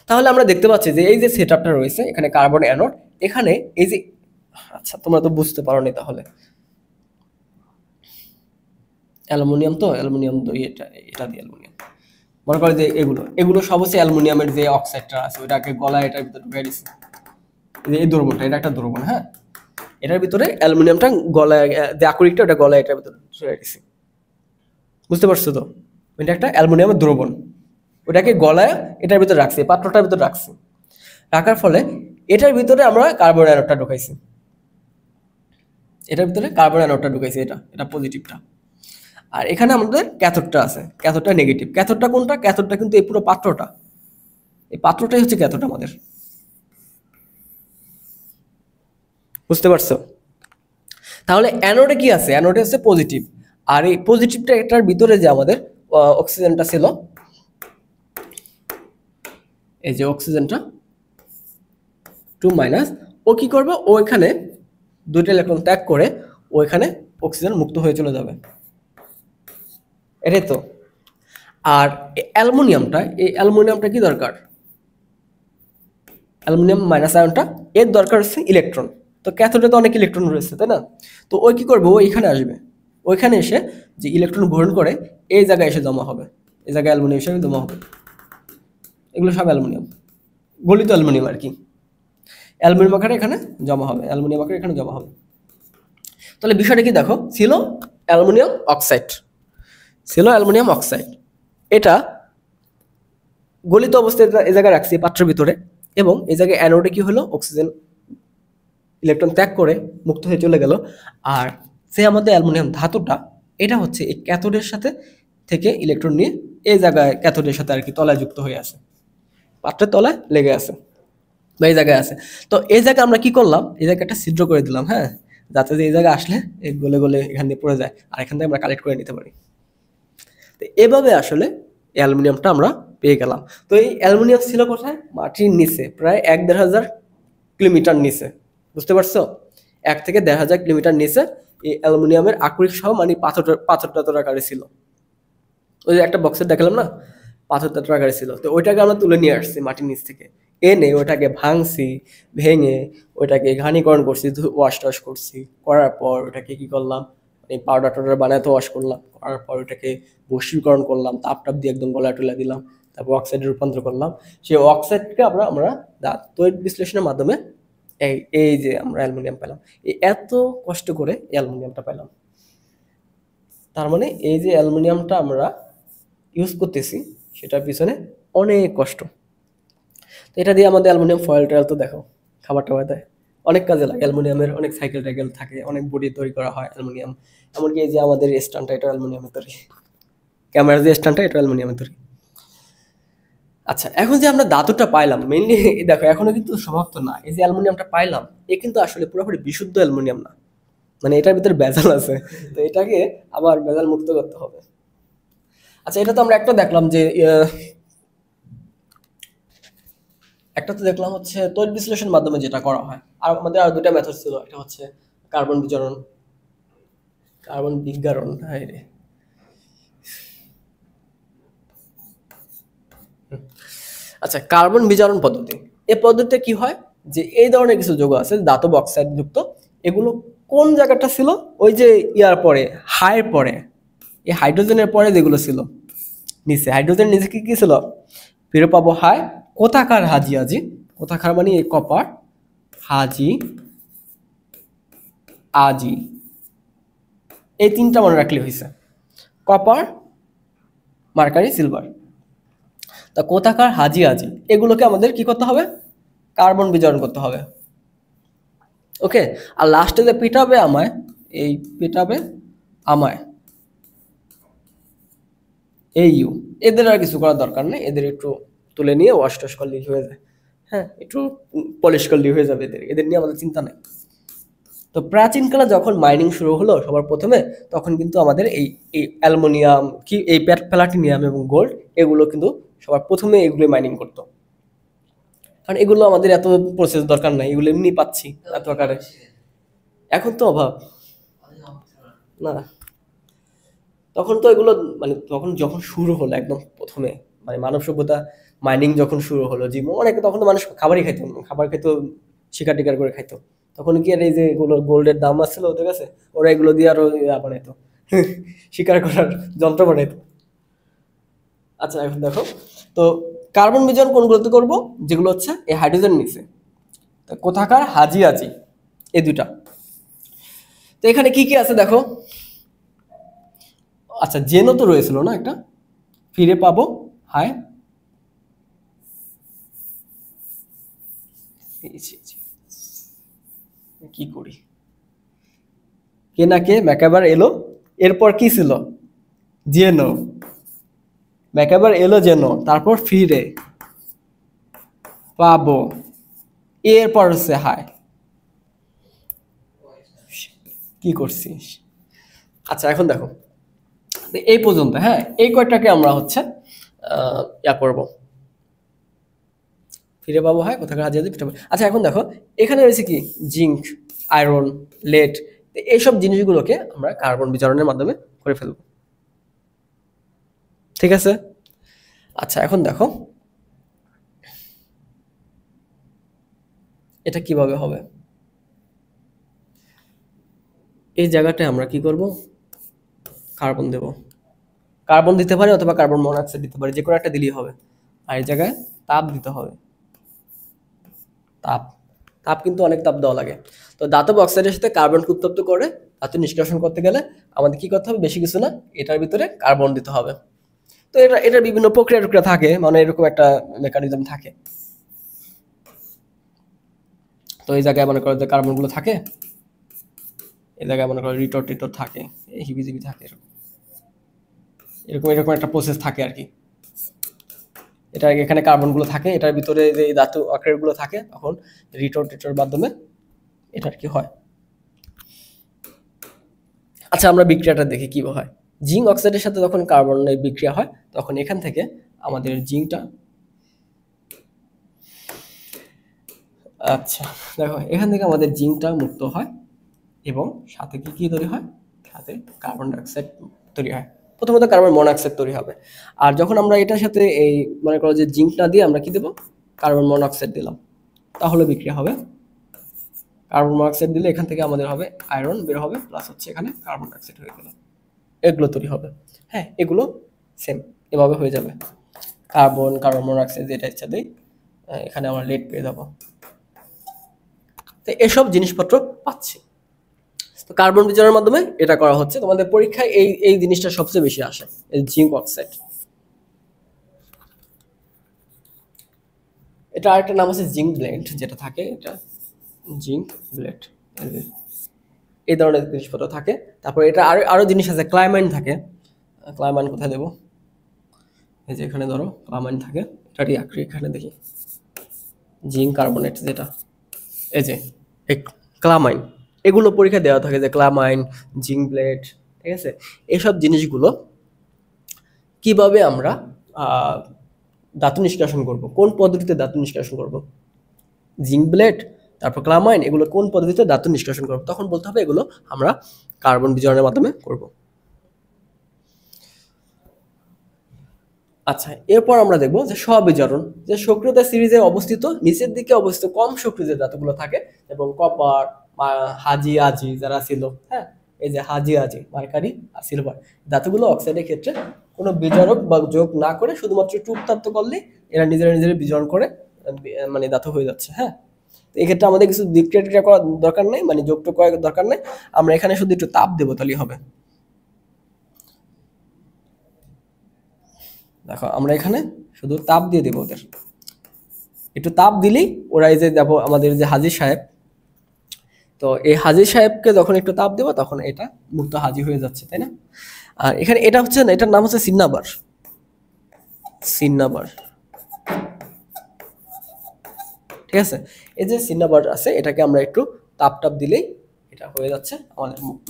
তাহলে আমরা দেখতে পাচ্ছি যে এই যে সেটআপটা রয়েছে, এখানে কার্বন অ্যানোড, এখানে এই যে, আচ্ছা তোমরা তো বুঝতে পারোনি তাহলে, অ্যালুমিনিয়াম তো এটা এটা দিয়ে অ্যালুমিনিয়াম, মনে করে যে এগুলো সব হচ্ছে অ্যালুমিনিয়ামের যে অক্সাইডটা আছে ওটাকে গলায় এটার ভিতরে ঢুকিয়ে দিচ্ছে, এই দ্রবণটা, এটা একটা দ্রবণ, হ্যাঁ, এটার ভিতরে অ্যালুমিনিয়ামটা গলায়, যে আকরিকটা ওটা গলায় এটার ভিতরে ঢুকিয়ে দিচ্ছে, বুঝতে পারছো তো, এটা একটা অ্যালুমিনিয়ামের দ্রবণ, ওটাকে গলায় এটার ভিতরে রাখছি, পাত্রটার ভিতরে রাখছি, রাখার ফলে এটার ভিতরে আমরা কার্বন অ্যানোডটা ঢুকাইছি, এটার ভিতরে কার্বন অ্যানোডটা ঢুকাইছি, এটা পজিটিভটা। আর এখানে আমাদের ক্যাথোডটা আছে, ক্যাথোডটা নেগেটিভ। ক্যাথোডটা কোনটা, ক্যাথোডটা কিন্তু এই পুরো পাত্রটা, এই পাত্রটাই হচ্ছে ক্যাথোড আমাদের, বুঝতে পারছো। তাহলে অ্যানোডে কি আছে, অ্যানোডে আছে পজিটিভ, আর এই পজিটিভটা এটার ভিতরে যে আমাদের অক্সিজেনটা ছিল, এই যে অক্সিজেনটা 2-, ও কি করবে, ও এখানে 2টা ইলেকট্রন ত্যাগ করে ও এখানে অক্সিজেন মুক্ত হয়ে চলে যাবে, এটাই তো। আর এই অ্যালুমিনিয়ামটা কি দরকার, অ্যালুমিনিয়াম মাইনাস আয়নটা, এর দরকার হচ্ছে ইলেকট্রন। তো ক্যাথোডে তো অনেক ইলেকট্রন রয়েছে, তাই না, তো ওই কি করবে, ও এখানে আসবে, ওইখানে এসে যে ইলেকট্রন গ্রহণ করে এই জায়গায় এসে জমা হবে, এই জায়গায় অ্যালুমিনিয়াম হিসেবে জমা হবে, এগুলো সব অ্যালুমিনিয়াম, গলিত অ্যালুমিনিয়াম আর কি, অ্যালুমিনিয়াম আকারে এখানে জমা হবে, অ্যালুমিনিয়াম আকারে এখানে জমা হবে। তাহলে বিষয়টা কি দেখো, ছিল অ্যালুমিনিয়াম অক্সাইড, ছিল অ্যালুমিনিয়াম অক্সাইড, এটা গলিত অবস্থায় এই জায়গায় রাখছি পাত্রের ভিতরে, এবং এই জায়গায় অ্যানোডে কি হলো, অক্সিজেন ইলেকট্রন ত্যাগ করে মুক্ত হয়ে চলে গেল। আর সে আমাদের অ্যালুমিনিয়াম ধাতুটা, এটা হচ্ছে এই ক্যাথোডের সাথে থেকে ইলেকট্রন নিয়ে এই জায়গায় ক্যাথোডের সাথে আর কি তলায় যুক্ত হয়ে আছে, পাত্রের তলায় লেগে আছে বা এই জায়গায় আছে। তো এই জায়গায় আমরা কি করলাম, এই জায়গায় একটা ছিদ্র করে দিলাম, হ্যাঁ, যাতে যে এই জায়গায় আসলে এই গলে গলে এখান দিয়ে পড়ে যায়, আর এখান থেকে আমরা কালেক্ট করে নিতে পারি। তো এভাবে আসলে অ্যালুমিনিয়ামটা আমরা পেয়ে গেলাম। তো এই অ্যালুমিনিয়াম ছিল কোথায়, মাটির নিচে, প্রায় 1-1.5 কিলোমিটার নিচে, বুঝতে পারছো, 1 থেকে 1.5 কিলোমিটার নিচে এই অ্যালুমিনিয়ামের আকরিক সহ, মানে পাথর আকারে ছিল। ওই যে একটা বক্সের দেখালাম না, পাথর আকারে ছিল, তো ওইটাকে আমরা তুলে নিয়ে আসছি মাটির নিচ থেকে, এনে ওইটাকে ভাঙছি, ভেঙে ওইটাকে ঘানীকরণ করছি, ওয়াশ টশ করছি, করার পর ওটাকে কি করলাম, মানে পাউডার টাউডার বানাতে ওয়াশ করলাম, করার পর ওইটাকে বশীকরণ করলাম, তাপ দিয়ে একদম গলা টলা দিলাম, তারপর অক্সাইডে রূপান্তর করলাম। সেই অক্সাইডকে আমরা তড়িৎ বিশ্লেষণের মাধ্যমে এই এই যে আমরা অ্যালুমিনিয়াম পেলাম, এই এত কষ্ট করে অ্যালুমিনিয়ামটা পেলাম। তার মানে এই যে অ্যালুমিনিয়ামটা আমরা ইউজ করতেছি সেটার পিছনে অনেক কষ্ট। তো এটা দিয়ে আমাদের অ্যালুমিনিয়াম ফয়েল টয়েল তো দেখো খাবার টাবার দেয়, অনেক কাজে লাগে অ্যালুমিনিয়ামের, অনেক সাইকেল টাইকেল থাকে, অনেক বডি তৈরি করা হয় অ্যালুমিনিয়াম। এমনকি এই যে আমাদের স্ট্যান্ডটা, এটা অ্যালুমিনিয়ামের তৈরি, ক্যামেরার যে স্ট্যান্ডটা এটা অ্যালুমিনিয়ামের তৈরি। আচ্ছা, এখন যে আমরা ধাতুটা পাইলাম মেইনলি, দেখো এখনো কিন্তু সমাপ্ত না। এই যে অ্যালুমিনিয়ামটা পাইলাম, এ কিন্তু আসলে পুরোপুরি বিশুদ্ধ অ্যালুমিনিয়াম না, মানে এটার ভিতরে ভেজাল আছে। তো এটাকে আবার ভেজাল মুক্ত করতে হবে। আচ্ছা, এটা তো আমরা একটা দেখলাম যে একটা তো দেখলাম হচ্ছে তড়িৎ বিশ্লেষণের মাধ্যমে যেটা করা হয়। আর আমাদের আর দুটা মেথড ছিল, একটা হচ্ছে কার্বন বিজারণ, কার্বন বিজ্ঞারণ, হাই রে। আচ্ছা, কার্বন বিজারণ পদ্ধতি, এই পদ্ধতিতে কি হয় যে এই ধরনের কিছু যৌগ আছে ধাতব অক্সাইড যুক্ত, এগুলো কোন জায়গাটা ছিল, ওই যে ইয়ার পরে, হাইয়ের পরে, এই হাইড্রোজেনের পরে যেগুলো ছিল নিচে, হাইড্রোজেন নিচে কি কি ছিল, ফিরে পাবো হাই, কোথাকার হাজি হাজি, কোথাকার মানে এই কপার, হাজি আজি, এই তিনটা মনে রাখলে হয়েছে, কপার, মার্কারি, সিলভার। তা কোথাকার হাজি হাজি এগুলোকে আমাদের কি করতে হবে, কার্বন বিজারণ করতে হবে। ওকে, আর লাস্টে যে পিটাবে আমায়, এই পিটাবে আমায়, এই ইউ, এদের আর কিছু করার দরকার নেই, এদের একটু তুলে নিয়ে ওয়াশ টশ করলেই হয়ে যায়। হ্যাঁ, একটু পলিশ করলেই হয়ে যাবে, এদের এদের নিয়ে আমাদের চিন্তা নেই। তো প্রাচীনকালে যখন মাইনিং শুরু হলো সবার প্রথমে, তখন কিন্তু আমাদের এই এই অ্যালুমিনিয়াম কি এই প্লাটিনিয়াম এবং গোল্ড, এগুলো কিন্তু সবার প্রথমে এগুলো মাইনিং করতো। কারণ এগুলো আমাদের এত প্রসেস দরকার নাই, এগুলো এমনি পাচ্ছি এত আকারে। এখন তো অভাব না, তখন তো এগুলো, মানে তখন যখন শুরু হলো একদম প্রথমে, মানে মানব সভ্যতা মাইনিং যখন শুরু হলো, জীবন অনেক, তখন তো মানুষ খাবারই খাইতো, খাবার খাইতো, শিকার টিকার করে খাইতো। তখন কি আর এই যে এগুলো গোল্ডের দাম আসছিল ওদের কাছে, ওরা এগুলো দিয়ে আরো বানাইতো, শিকার করার যন্ত্র বানাইতো। আচ্ছা, এখন দেখো তো কার্বন বিজারণ কোনগুলোতে করব, যেগুলো হচ্ছে এই হাইড্রোজেন নিচে, তো কোথাকার হাজি আজি, এই দুইটা। তো এখানে কি কি আছে দেখো। আচ্ছা, জেনও তো রয়েছিল না একটা, ফিরে পাবো হায়, কি করি, কে না কে ম্যাকাবার এলো, এরপর কি ছিল, জেনো, ম্যাকাবার এলো জেনো, তারপর ফিরে পাবো, এরপর হচ্ছে হায়, কি করছিস। আচ্ছা, এখন দেখো এই পর্যন্ত, হ্যাঁ, এই কয়টাকে আমরা হচ্ছে ইয়া করবো, ফিরে পাবো হয় কোথাকার হাজিয়ে ফিরে পাবো। আচ্ছা, এখন দেখো এখানে রয়েছে কি, জিঙ্ক, আয়রন, লেড, এইসব জিনিসগুলোকে আমরা কার্বন বিজারণের মাধ্যমে করে ফেলবো। ঠিক আছে। আচ্ছা, এখন দেখো এটা কিভাবে হবে। এই জায়গাটায় আমরা কি করব, কার্বন দেব, কার্বন দিতে পারি অথবা কার্বন মনোক্সাইড দিতে পারি, যে কোনো একটা দিলেই হবে। আর এই জায়গায় তাপ দিতে হবে, তাপ, তাপ কিন্তু অনেক তাপ দেওয়া লাগে। তো ধাতব অক্সাইডের সাথে কার্বনকে উত্তপ্ত করে ধাতু নিষ্কাশন করতে গেলে আমাদের কি করতে হবে, বেশি কিছু না, এটার ভিতরে কার্বন দিতে হবে। তো এটার বিভিন্ন প্রক্রিয়া থাকে, মানে এরকম একটা মেকানিজম থাকে। তো এই জায়গায় মনে করো যে কার্বন গুলো থাকে, এই জায়গায় মনে করো রিটর টিটর থাকে, এই হিবিজিবি থাকে, এরকম এরকম একটা প্রসেস থাকে আর কি। এটা এখানে কার্বন গুলো থাকে, এটার ভিতরে যে ধাতু আকার গুলো থাকে, তখন রিটর টিটর মাধ্যমে এটা আর কি হয়। আচ্ছা, আমরা বিক্রিয়াটা দেখি কি হয়। জিঙ্ক অক্সাইডের সাথে যখন কার্বনের বিক্রিয়া হয়, তখন এখান থেকে আমাদের জিঙ্কটা, আচ্ছা দেখো এখান থেকে আমাদের জিঙ্কটা মুক্ত হয়, এবং সাথে কি কি তৈরি হয়, সাথে কার্বন ডাইঅক্সাইড তৈরি হয়। প্রথমত কার্বন মনোক্সাইড তৈরি হবে। আর যখন আমরা এটার সাথে এই মনে করো যে জিঙ্কটা দিয়ে আমরা কি দেবো, কার্বন মনোক্সাইড দিলাম, তাহলে বিক্রিয়া হবে। কার্বন মনোক্সাইড দিলে এখান থেকে আমাদের হবে আয়রন বের হবে, প্লাস হচ্ছে এখানে কার্বন ডাইঅক্সাইড হয়ে গেল, এগুলো তৈরি হবে। হ্যাঁ, এগুলো সেম এভাবে হয়ে যাবে, কার্বন, কার্বন মনোক্সাইড যেটা ইচ্ছা দেই, এখানে আমরা লেড পেয়ে যাবো। তো এসব জিনিসপত্র পাচ্ছি। তো কার্বন বিজারণের মাধ্যমে এটা করা হচ্ছে। তোমাদের পরীক্ষায় এই এই জিনিসটা সবচেয়ে বেশি আসে, এই জিঙ্ক অক্সাইড। এটা আরেকটা নাম আছে জিঙ্ক ব্লেন্ড, যেটা থাকে এটা জিঙ্ক ব্লেড, এই ধরনের জিনিসপত্র থাকে। তারপর এটা আরো আরো জিনিস আছে, ক্লাইমাইন থাকে। ক্লাইমাইন কোথায় দেবো, এই যে এখানে ধরো ক্লাইমাইন থাকে, এটারই আঁকড়ি এখানে দেখি, জিঙ্ক কার্বনেট যেটা, এই যে এই ক্লামাইন, এগুলো পরীক্ষা দেওয়া থাকে যে ক্লামাইন, জিঙ্ক ব্লেড, ঠিক আছে। এইসব জিনিসগুলো কিভাবে আমরা ধাতু নিষ্কাশন করব, কোন পদ্ধতিতে ধাতু নিষ্কাশন করব, জিঙ্ক ব্লেড তারপর ক্লামাইন, এগুলো কোন পদ্ধতিতে ধাতু নিষ্কাশন করব, তখন বলতে হবে এগুলো আমরা কার্বন বিজারণের মাধ্যমে করব। আচ্ছা, এরপর আমরা দেখব যে স্ববিজারণ, যে সক্রিয়তা সিরিজে অবস্থিত নিচের দিকে অবস্থিত কম সক্রিয় যে ধাতুগুলো থাকে, এবং কপার, হাজি আজি যারা ছিল, হ্যাঁ, এই যে হাজি আজি, মার্কারি আর সিলভার ধাতুগুলো অক্সাইডের ক্ষেত্রে কোনো বিজারক বা যোগ না করে শুধুমাত্র একটু উত্তপ্ত করলে এরা নিজেরা নিজেরা বিজারণ করে মানে ধাতু হয়ে যাচ্ছে, হ্যাঁ। তো এই ক্ষেত্রে আমাদের কিছু বিক্রিয়া করার দরকার নেই, মানে যোগ টোগ করার দরকার নেই, আমরা এখানে শুধু একটু তাপ দেবো তাহলেই হবে। দেখো আমরা এখানে শুধু তাপ দিয়ে দেবো, ওদের একটু তাপ দিলেই ওরা, এই যে দেখো আমাদের যে হাজির সাহেব, তো এই হাজির সাহেবকে যখন একটু তাপ দেবো তখন এটা মুক্ত হাজি হয়ে যাচ্ছে, তাই না। আর এখানে এটা হচ্ছে না, এটার নাম হচ্ছে সিন্নাবার, সিন্নাবার, ঠিক আছে। এই যে সিন্নাবার আছে, এটাকে আমরা একটু তাপ টাপ দিলেই এটা হয়ে যাচ্ছে আমাদের মুক্ত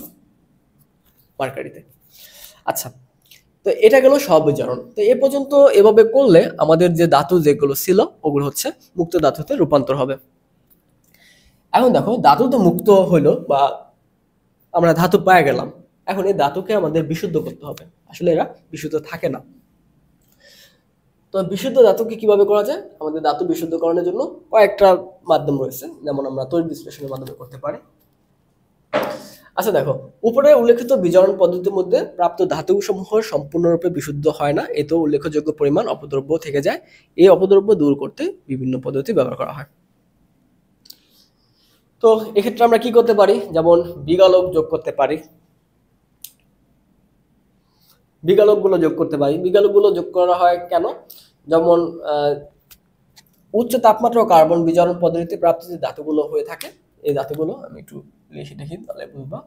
মার্কারিতে। আচ্ছা, তো এটা গেল স্ববিজারণ। তো এ পর্যন্ত এভাবে করলে আমাদের যে ধাতু যেগুলো ছিল ওগুলো হচ্ছে মুক্ত ধাতুতে রূপান্তর হবে। এখন দেখো ধাতু তো মুক্ত হইলো বা আমরা ধাতু পেয়ে গেলাম, এখন এই ধাতুকে আমাদের বিশুদ্ধ করতে হবে, আসলে এরা বিশুদ্ধ থাকে না। তো বিশুদ্ধ ধাতুকে কিভাবে করা যায়, আমাদের ধাতু বিশুদ্ধকরণের জন্য কয়েকটা মাধ্যম রয়েছে, যেমন আমরা তড়িৎ বিশ্লেষণের মাধ্যমে করতে পারি। আচ্ছা দেখো, উপরে উল্লেখিত বিজারণ পদ্ধতির মধ্যে প্রাপ্ত ধাতু সমূহ সম্পূর্ণরূপে বিশুদ্ধ হয় না, এতেও উল্লেখযোগ্য পরিমাণ অপদ্রব্য থেকে যায়। এই অপদ্রব্য দূর করতে বিভিন্ন পদ্ধতি ব্যবহার করা হয়। তো এক্ষেত্রে আমরা কি করতে পারি, যেমন বিগালক যোগ করতে পারি, বিগালকগুলো যোগ করতে পারি। বিগালকগুলো যোগ করা হয় কেন, যেমন উচ্চ তাপমাত্রা ও কার্বন বিজারণ পদ্ধতিতে প্রাপ্ত যে ধাতুগুলো হয়ে থাকে, এই ধাতুগুলো আমি একটু লিখে দেখি তাহলে বুঝবা।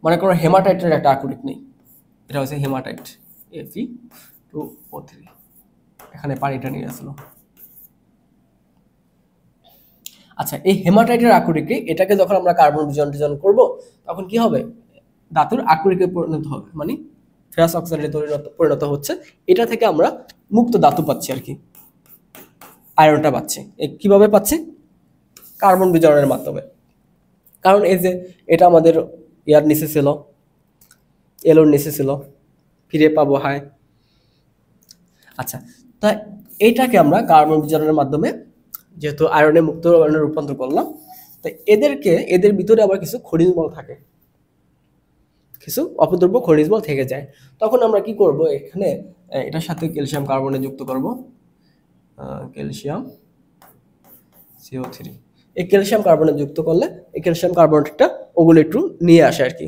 মনে করো হেমাটাইটের একটা আকরিক নেই, এটা হচ্ছে হেমাটাইট Fe2O3, এখানে পানিটা নিয়ে আসলো। আচ্ছা, এই হেমাটাইটের আকরিকে এটাকে যখন আমরা কার্বন বিজারণ করব তখন কি হবে, ধাতুর আকরিকে পরিণত হবে, মানে ফেরাস অক্সাইডে পরিণত হচ্ছে। এটা থেকে আমরা মুক্ত ধাতু পাচ্ছি আর কি, আয়রনটা পাচ্ছি। কিভাবে পাচ্ছি, কার্বন বিজারণের মাধ্যমে। কারণ এই যে এটা আমাদের ইয়ার নিচে ছিল, এলোর নিচে ছিল, ফিরে পাবো হাই। আচ্ছা, তা এইটাকে আমরা কার্বন বিজারণের মাধ্যমে যেহেতু আয়রনে মুক্ত আয়রনে রূপান্তর করলাম, তো এদের ভিতরে আবার কিছু খনিজ বল থাকে, কিছু অপদ্রব্য খনিজ বল থেকে যায়। তখন আমরা কি করব, এখানে এটার সাথে ক্যালসিয়াম কার্বনে যুক্ত করব, ক্যালসিয়াম CO3। এই ক্যালসিয়াম কার্বনে যুক্ত করলে এই ক্যালসিয়াম কার্বনেটটা ওগুলো একটু নিয়ে আসে আর কি,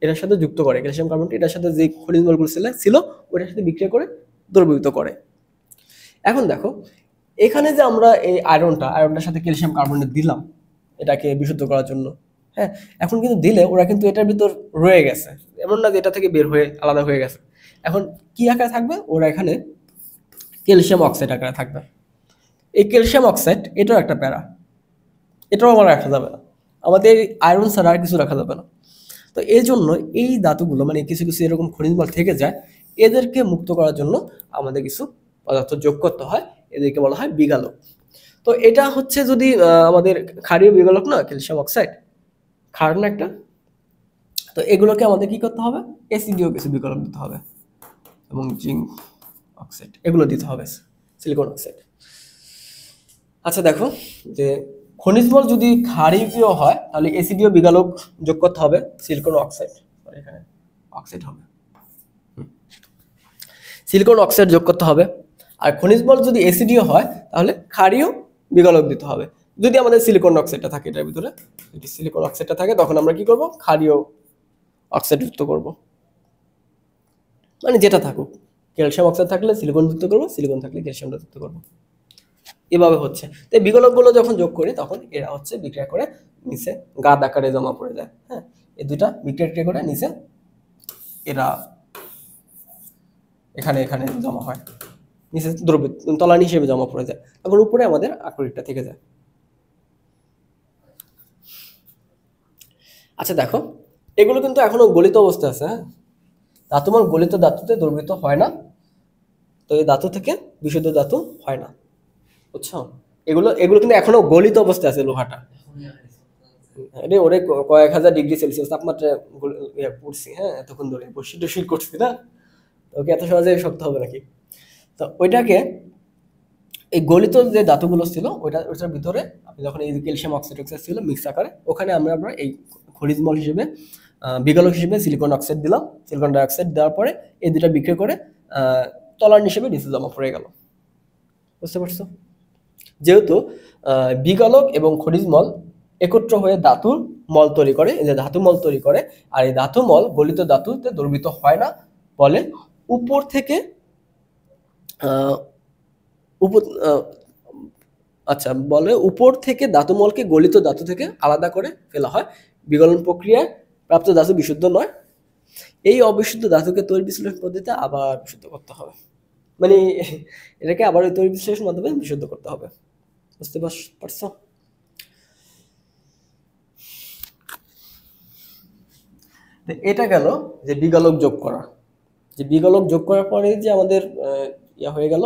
এটার সাথে যুক্ত করে ক্যালসিয়াম কার্বনেট, এটার সাথে যে খনিজ বলগুলো ছিল ওটার সাথে বিক্রিয়া করে দ্রবীভূত করে। এখন দেখো এখানে যে আমরা এই আয়রনটার সাথে ক্যালসিয়াম কার্বনেট দিলাম এটাকে বিশুদ্ধ করার জন্য, হ্যাঁ, এখন কিন্তু দিলে ওরা কিন্তু এটার ভিতর রয়ে গেছে, এমন না যে এটা থেকে বের হয়ে আলাদা হয়ে গেছে। এখন কি আকারে থাকবে, ওরা এখানে ক্যালসিয়াম অক্সাইড আকারে থাকবে। এই ক্যালসিয়াম অক্সাইড এটাও একটা প্যারা, এটাও আমার রাখা যাবে না, আমাদের আয়রন ছাড়া আর কিছু রাখা যাবে না। তো এই জন্য এই ধাতুগুলো মানে কিছু কিছু এরকম খনিজ বল থেকে যায়, এদেরকে মুক্ত করার জন্য আমাদের কিছু পদার্থ যোগ করতে হয়, এদেরকে বলা হয় বিগালক। তো এটা হচ্ছে যদি আমাদের ক্ষারীয় বিগালক না, ক্যালসিয়াম অক্সাইড ক্ষার না একটা, তো এগুলোকে আমাদের কি করতে হবে, অ্যাসিডীয় কিছু বিকল্প দিতে হবে, এবং জিঙ্ক অক্সাইড এগুলো দিতে হবে, সিলিকন অক্সাইড। আচ্ছা দেখো, যে খনিজ বল যদি ক্ষারীয় হয় তাহলে অ্যাসিডীয় বিগালক যোগ করতে হবে, সিলিকন অক্সাইড, এখানে অক্সাইড হবে, সিলিকন অক্সাইড যোগ করতে হবে। আর খনিজ বল যদি অ্যাসিডীয় হয় তাহলে ক্ষারীয় বিগালক দিতে হবে। যদি আমাদের সিলিকন অক্সাইডটা থাকে এটার ভিতরে, যদি সিলিকন অক্সাইডটা থাকে তখন আমরা কি করব, ক্ষারীয় অক্সাইড যুক্ত করব, মানে যেটা থাকুক, ক্যালসিয়াম অক্সাইড থাকলে সিলিকন যুক্ত করব, সিলিকন থাকলে ক্যালসিয়ামটা যুক্ত করব। এভাবে হচ্ছে। তো বিকলকগুলো যখন যোগ করি তখন এরা হচ্ছে বিক্রিয়া করে নিচে গাদ আকারে জমা পড়ে যায়। হ্যাঁ, এই দুটা বিক্রিয়া করে নিচে এরা এখানে এখানে জমা হয়, নিচে দ্রব্য তলানি হিসেবে জমা পড়ে যায়, তখন উপরে আমাদের আকরিকটা থেকে যায়। আচ্ছা দেখো, এগুলো কিন্তু এখনো গলিত অবস্থা আছে। হ্যাঁ, ধাতুমল গলিত ধাতুতে দ্রবীভূত হয় না, তো এই ধাতু থেকে বিশুদ্ধ ধাতু হয় না, বুঝছো? এগুলো এগুলো কিন্তু এখনো গলিত অবস্থায় আছে লোহাটা। আরে ওরে কয়েক হাজার ডিগ্রি সেলসিয়াস তাপমাত্রায় পড়ছি, হ্যাঁ, এতক্ষণ ধরে বসি টসি করছি না, ওকে এত সহজে শক্ত হবে নাকি? তো ওইটাকে এই গলিত যে ধাতুগুলো ছিল ওইটার ভিতরে আপনি যখন এই ক্যালসিয়াম অক্সাইড ছিল মিক্স আকারে, ওখানে আমরা এই খনিজ মল হিসেবে বিকলক হিসেবে সিলিকন অক্সাইড দিলাম। সিলিকন ডাইঅক্সাইড দেওয়ার পরে এই দুটা বিক্রি করে তলান হিসেবে নিচে জমা পড়ে গেল। বুঝতে পারছো? যেহেতু বিকলক এবং খনিজ মল একত্র হয়ে ধাতুর মল তৈরি করে, এই যে ধাতু মল তৈরি করে, আর এই ধাতু মল গলিত ধাতুতে দ্রবীভূত হয় না বলে উপর থেকে আচ্ছা, বলে উপর থেকে ধাতু মলকে গলিত ধাতু থেকে আলাদা করে ফেলা হয়। বিগলন প্রক্রিয়ায় প্রাপ্ত ধাতু বিশুদ্ধ নয়, এই অবিশুদ্ধ ধাতুকে তৈরি বিশ্লেষণ পদ্ধতিতে আবার বিশুদ্ধ করতে হবে, মানে এটাকে আবার ওই তৈরি বিশ্লেষণ মাধ্যমে বিশুদ্ধ করতে হবে। বুঝতে পারছো? এটা গেল যে বিগলক যোগ করা, যে বিগলক যোগ করার পরে যে আমাদের ইয়া হয়ে গেল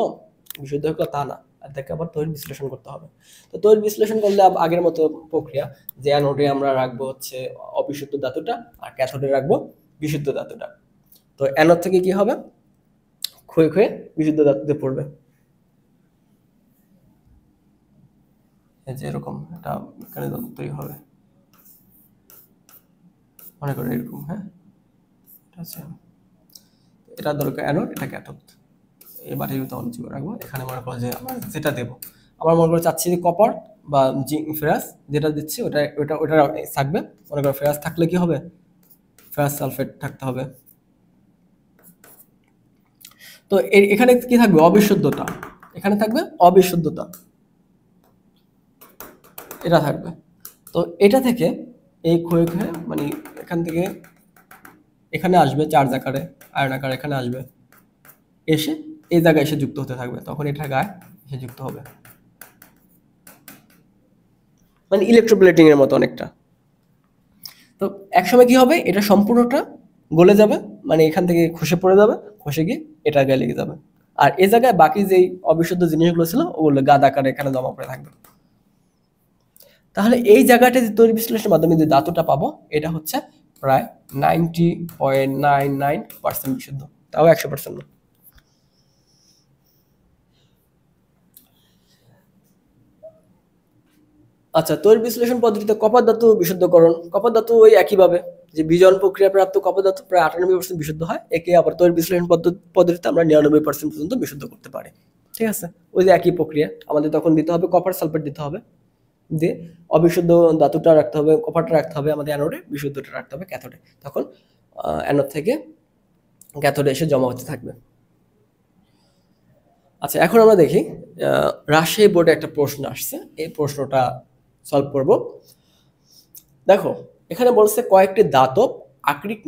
বিশুদ্ধ হয়ে গেল তা না, তাকে আবার তৈরি বিশ্লেষণ করতে হবে। তো তৈরি বিশ্লেষণ করলে আগের মতো প্রক্রিয়া, যে অ্যানোডে আমরা রাখবো হচ্ছে অবিশুদ্ধ ধাতুটা আর ক্যাথোডে রাখবো বিশুদ্ধ ধাতুটা। তো অ্যানোড থেকে কি হবে, ক্ষয়ে ক্ষয়ে বিশুদ্ধ ধাতুতে পড়বে, এই যে এরকম একটা এখানে তৈরি হবে, মনে করো এরকম। হ্যাঁ, আচ্ছা, এটা দরকার অ্যানোড, এটা ক্যাথোড। এই বাটির ভিতরে অন চিপে রাখবো। এখানে মনে করো যে আমরা যেটা দেবো, আমার মনে করো চাচ্ছি যে কপার বা জিঙ্ক ফেরাস যেটা দিচ্ছি ওটা ওটা ওটা থাকবে। মনে করো ফেরাস থাকলে কি হবে, ফেরাস সালফেট থাকতে হবে। তো এখানে কি থাকবে, অবিশুদ্ধতা, এখানে থাকবে অবিশুদ্ধতা, এটা থাকবে। তো এটা থেকে এই ক্ষয়ে ক্ষয়ে মানে এখান থেকে এখানে আসবে চার্জ আকারে, আয়ন আকারে এখানে আসবে, এসে এই জায়গায় এসে যুক্ত হতে থাকবে, তখন এটা গায়ে এসে যুক্ত হবে, মানে ইলেকট্রোপ্লেটিং এর মতো অনেকটা। তো একসময় কি হবে, এটা সম্পূর্ণটা গলে যাবে, মানে এখান থেকে খসে পড়ে যাবে, খসে গিয়ে এটা গায়ে লেগে যাবে, আর এই জায়গায় বাকি যেই অবিশুদ্ধ জিনিসগুলো ছিল ওগুলো গাদ আকারে এখানে জমা পড়ে থাকবে। তাহলে এই জায়গাটা যে তৈরি বিশ্লেষণের মাধ্যমে যে ধাতুটা পাবো এটা হচ্ছে প্রায় 90.99% বিশুদ্ধ, তাও 100% না। আচ্ছা, তৈরি বিশ্লেষণ পদ্ধতিতে কপার ধাতু বিশুদ্ধকরণ। কপার ধাতু ওই একইভাবে যে বিজন প্রক্রিয়া প্রাপ্ত কপার ধাতু প্রায় 98% বিশুদ্ধ হয়, একে আবার তৈরি বিশ্লেষণ পদ্ধতিতে আমরা 99% পর্যন্ত বিশুদ্ধ করতে পারি। ঠিক আছে, ওই যে একই প্রক্রিয়া, আমাদের তখন দিতে হবে কপার সালফেট দিতে হবে, দিয়ে অবিশুদ্ধ ধাতুটা রাখতে হবে, কপারটা রাখতে হবে আমাদের অ্যানোডে, বিশুদ্ধটা রাখতে হবে ক্যাথোডে, তখন অ্যানোড থেকে ক্যাথোডে এসে জমা হতে থাকবে। আচ্ছা, এখন আমরা দেখি রাজশাহী বোর্ডে একটা প্রশ্ন আসছে, এই প্রশ্নটা সলভ করব। দেখো, এখানে বলছে কয়েকটি ধাতব আকরিক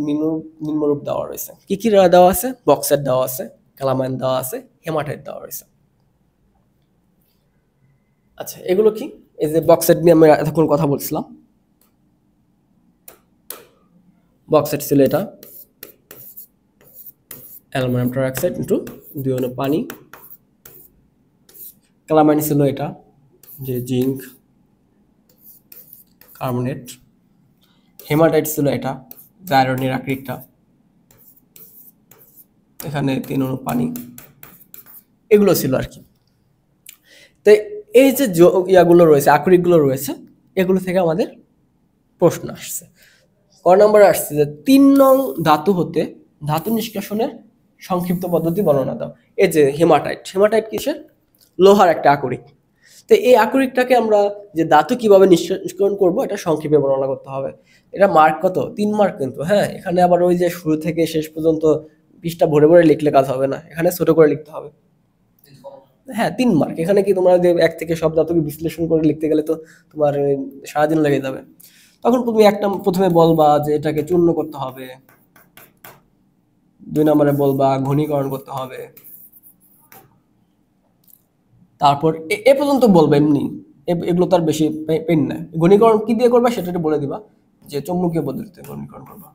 নিম্নরূপ দেওয়া রয়েছে। কি কি দেওয়া আছে, বক্সাইট দেওয়া আছে, ক্যালামাইন দেওয়া আছে, হেমাটাইট দেওয়া রয়েছে। আচ্ছা, এগুলো কি, এই যে বক্সাইট নিয়ে আমরা এতক্ষণ কথা বলছিলাম, বক্সাইট ছিল এটা অ্যালুমিনিয়াম ট্রাইঅক্সাইড ইন্টু 2 অনু পানি, ক্যালামাইন ছিল এটা যে জিঙ্ক কার্বনেট, হেমাটাইট ছিল এটা আয়রনের আকরিকটা, এখানে 3 অনু পানি, এগুলো ছিল আর কি। তো এই যে ইয়াগুলো রয়েছে, আকরিকগুলো রয়েছে, এগুলো থেকে আমাদের প্রশ্ন আসছে। ক নম্বরে আসছে যে 3 নং ধাতু হতে ধাতু নিষ্কাশনের সংক্ষিপ্ত পদ্ধতি বর্ণনা দাও। এই যে হেমাটাইট, হেমাটাইট কিসের, লোহার একটা আকরিক। তো এই আকরিকটাকে আমরা যে ধাতু কিভাবে নিষ্কাশন করব এটা সংক্ষেপে বর্ণনা করতে হবে। এটা মার্ক কত, 3 মার্ক কিন্তু। হ্যাঁ, এখানে আবার ওই যে শুরু থেকে শেষ পর্যন্ত পৃষ্ঠা ভরে ভরে লিখলে কাজ হবে না, এখানে ছোট করে লিখতে হবে। হ্যাঁ 3 মার্ক। এখানে কি তোমরা যে এক থেকে সব ধাতুকে বিশ্লেষণ করে লিখতে গেলে তো তোমার সারাদিন লেগে যাবে। তখন তুমি একটা প্রথমে বলবা যে এটাকে চূর্ণ করতে হবে, 2 নম্বরে বলবা ঘনীকরণ করতে হবে, তারপর এ পর্যন্ত বলবে এমনি। এগুলো তার বেশি পেন না। ঘনীকরণ কি দিয়ে করবা সেটা একটু বলে দিবা, যে চৌম্বকীয় পদ্ধতিতে ঘনীকরণ করবা,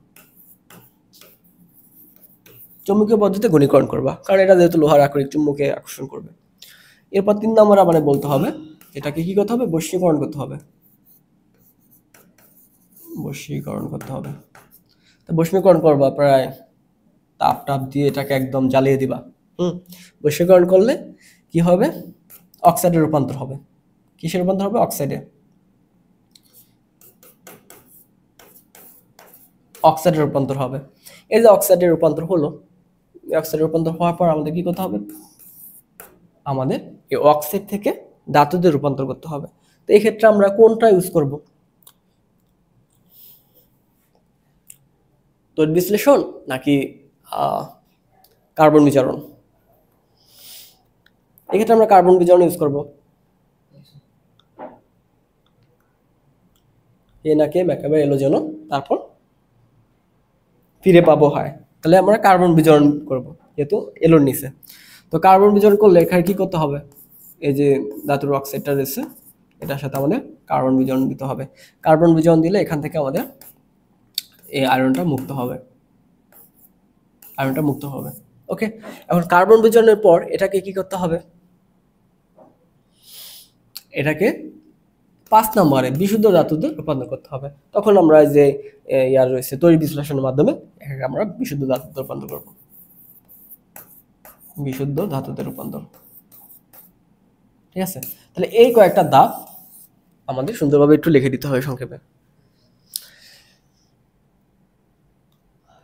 চৌম্বকীয় পদ্ধতিতে ঘনীকরণ করবা, কারণ এটা যেহেতু লোহার আকরিক চুম্বকে আকর্ষণ করবে। এরপর 3 নম্বরে মানে বলতে হবে এটাকে কি করতে হবে, বশীকরণ করতে হবে, বশীকরণ করতে হবে। তো বশীকরণ করবা প্রায় তাপ টাপ দিয়ে এটাকে একদম জ্বালিয়ে দিবা। বশীকরণ করলে কি হবে, অক্সাইডে রূপান্তর হবে। কিসের রূপান্তর হবে, অক্সাইডে, অক্সাইডে রূপান্তর হবে। এই যে অক্সাইডের রূপান্তর হলো, অক্সাইডের রূপান্তর হওয়ার পর আমাদের কি করতে হবে, আমাদের এই অক্সাইড থেকে ধাতুতে রূপান্তর করতে হবে। তো এই ক্ষেত্রে আমরা কোনটা ইউজ করব, তড়িৎ বিশ্লেষণ নাকি কার্বন বিজারণ? এক্ষেত্রে আমরা কার্বন বিজারণ ইউজ করব। এ নাকে একেবারে এলো যেন, তারপর ফিরে পাবো হয়, তাহলে আমরা কার্বন বিজারণ করব যেহেতু এলোর নিচে। তো কার্বন বিজারণ করলে এখানে কি করতে হবে, এই যে ধাতুর অক্সাইডটা রয়েছে এটার সাথে আমাদের কার্বন বিজারণ দিতে হবে। কার্বন বিজারণ দিলে এখান থেকে আমাদের এই আয়রনটা মুক্ত হবে, আয়রনটা মুক্ত হবে। ওকে, এখন কার্বন বিজারণের পর এটাকে কি করতে হবে, এটাকে 5 নম্বরে বিশুদ্ধ ধাতুতে রূপান্তর করতে হবে। তখন আমরা যে ইয়ার রয়েছে তড়িৎ বিশ্লেষণের মাধ্যমে এটাকে আমরা বিশুদ্ধ ধাতুতে রূপান্তর করব, বিশুদ্ধ ধাতুতে রূপান্তর। ঠিক আছে, তাহলে এই কয়েকটা ধাপ আমাদের সুন্দরভাবে একটু লিখে দিতে হবে সংক্ষেপে।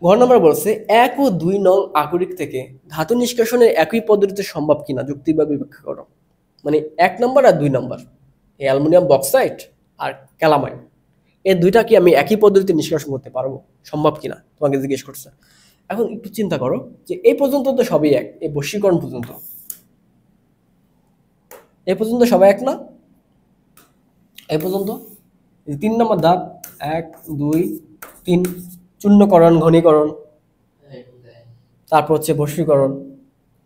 ঘ নম্বর বলছে 1 ও 2 নং আকরিক থেকে ধাতু নিষ্কাশনের একই পদ্ধতিতে সম্ভব কিনা যুক্তিভাবে ব্যাখ্যা করো। মানে 1 নম্বর আর 2 নম্বর, এই অ্যালুমিনিয়াম বক্সাইট আর ক্যালামাইন, এই দুইটা কি আমি একই পদ্ধতিতে নিষ্কাশন করতে পারবো, সম্ভব কিনা তোমাকে জিজ্ঞেস করছে। এখন একটু চিন্তা করো যে এই পর্যন্ত তো সবই এক, এই বশীকরণ পর্যন্ত, এই পর্যন্ত সবাই এক না, এই পর্যন্ত 3 নম্বর ধাপ 1 2 3 চূর্ণকরণ, ঘনীকরণ, তারপর হচ্ছে বশীকরণ,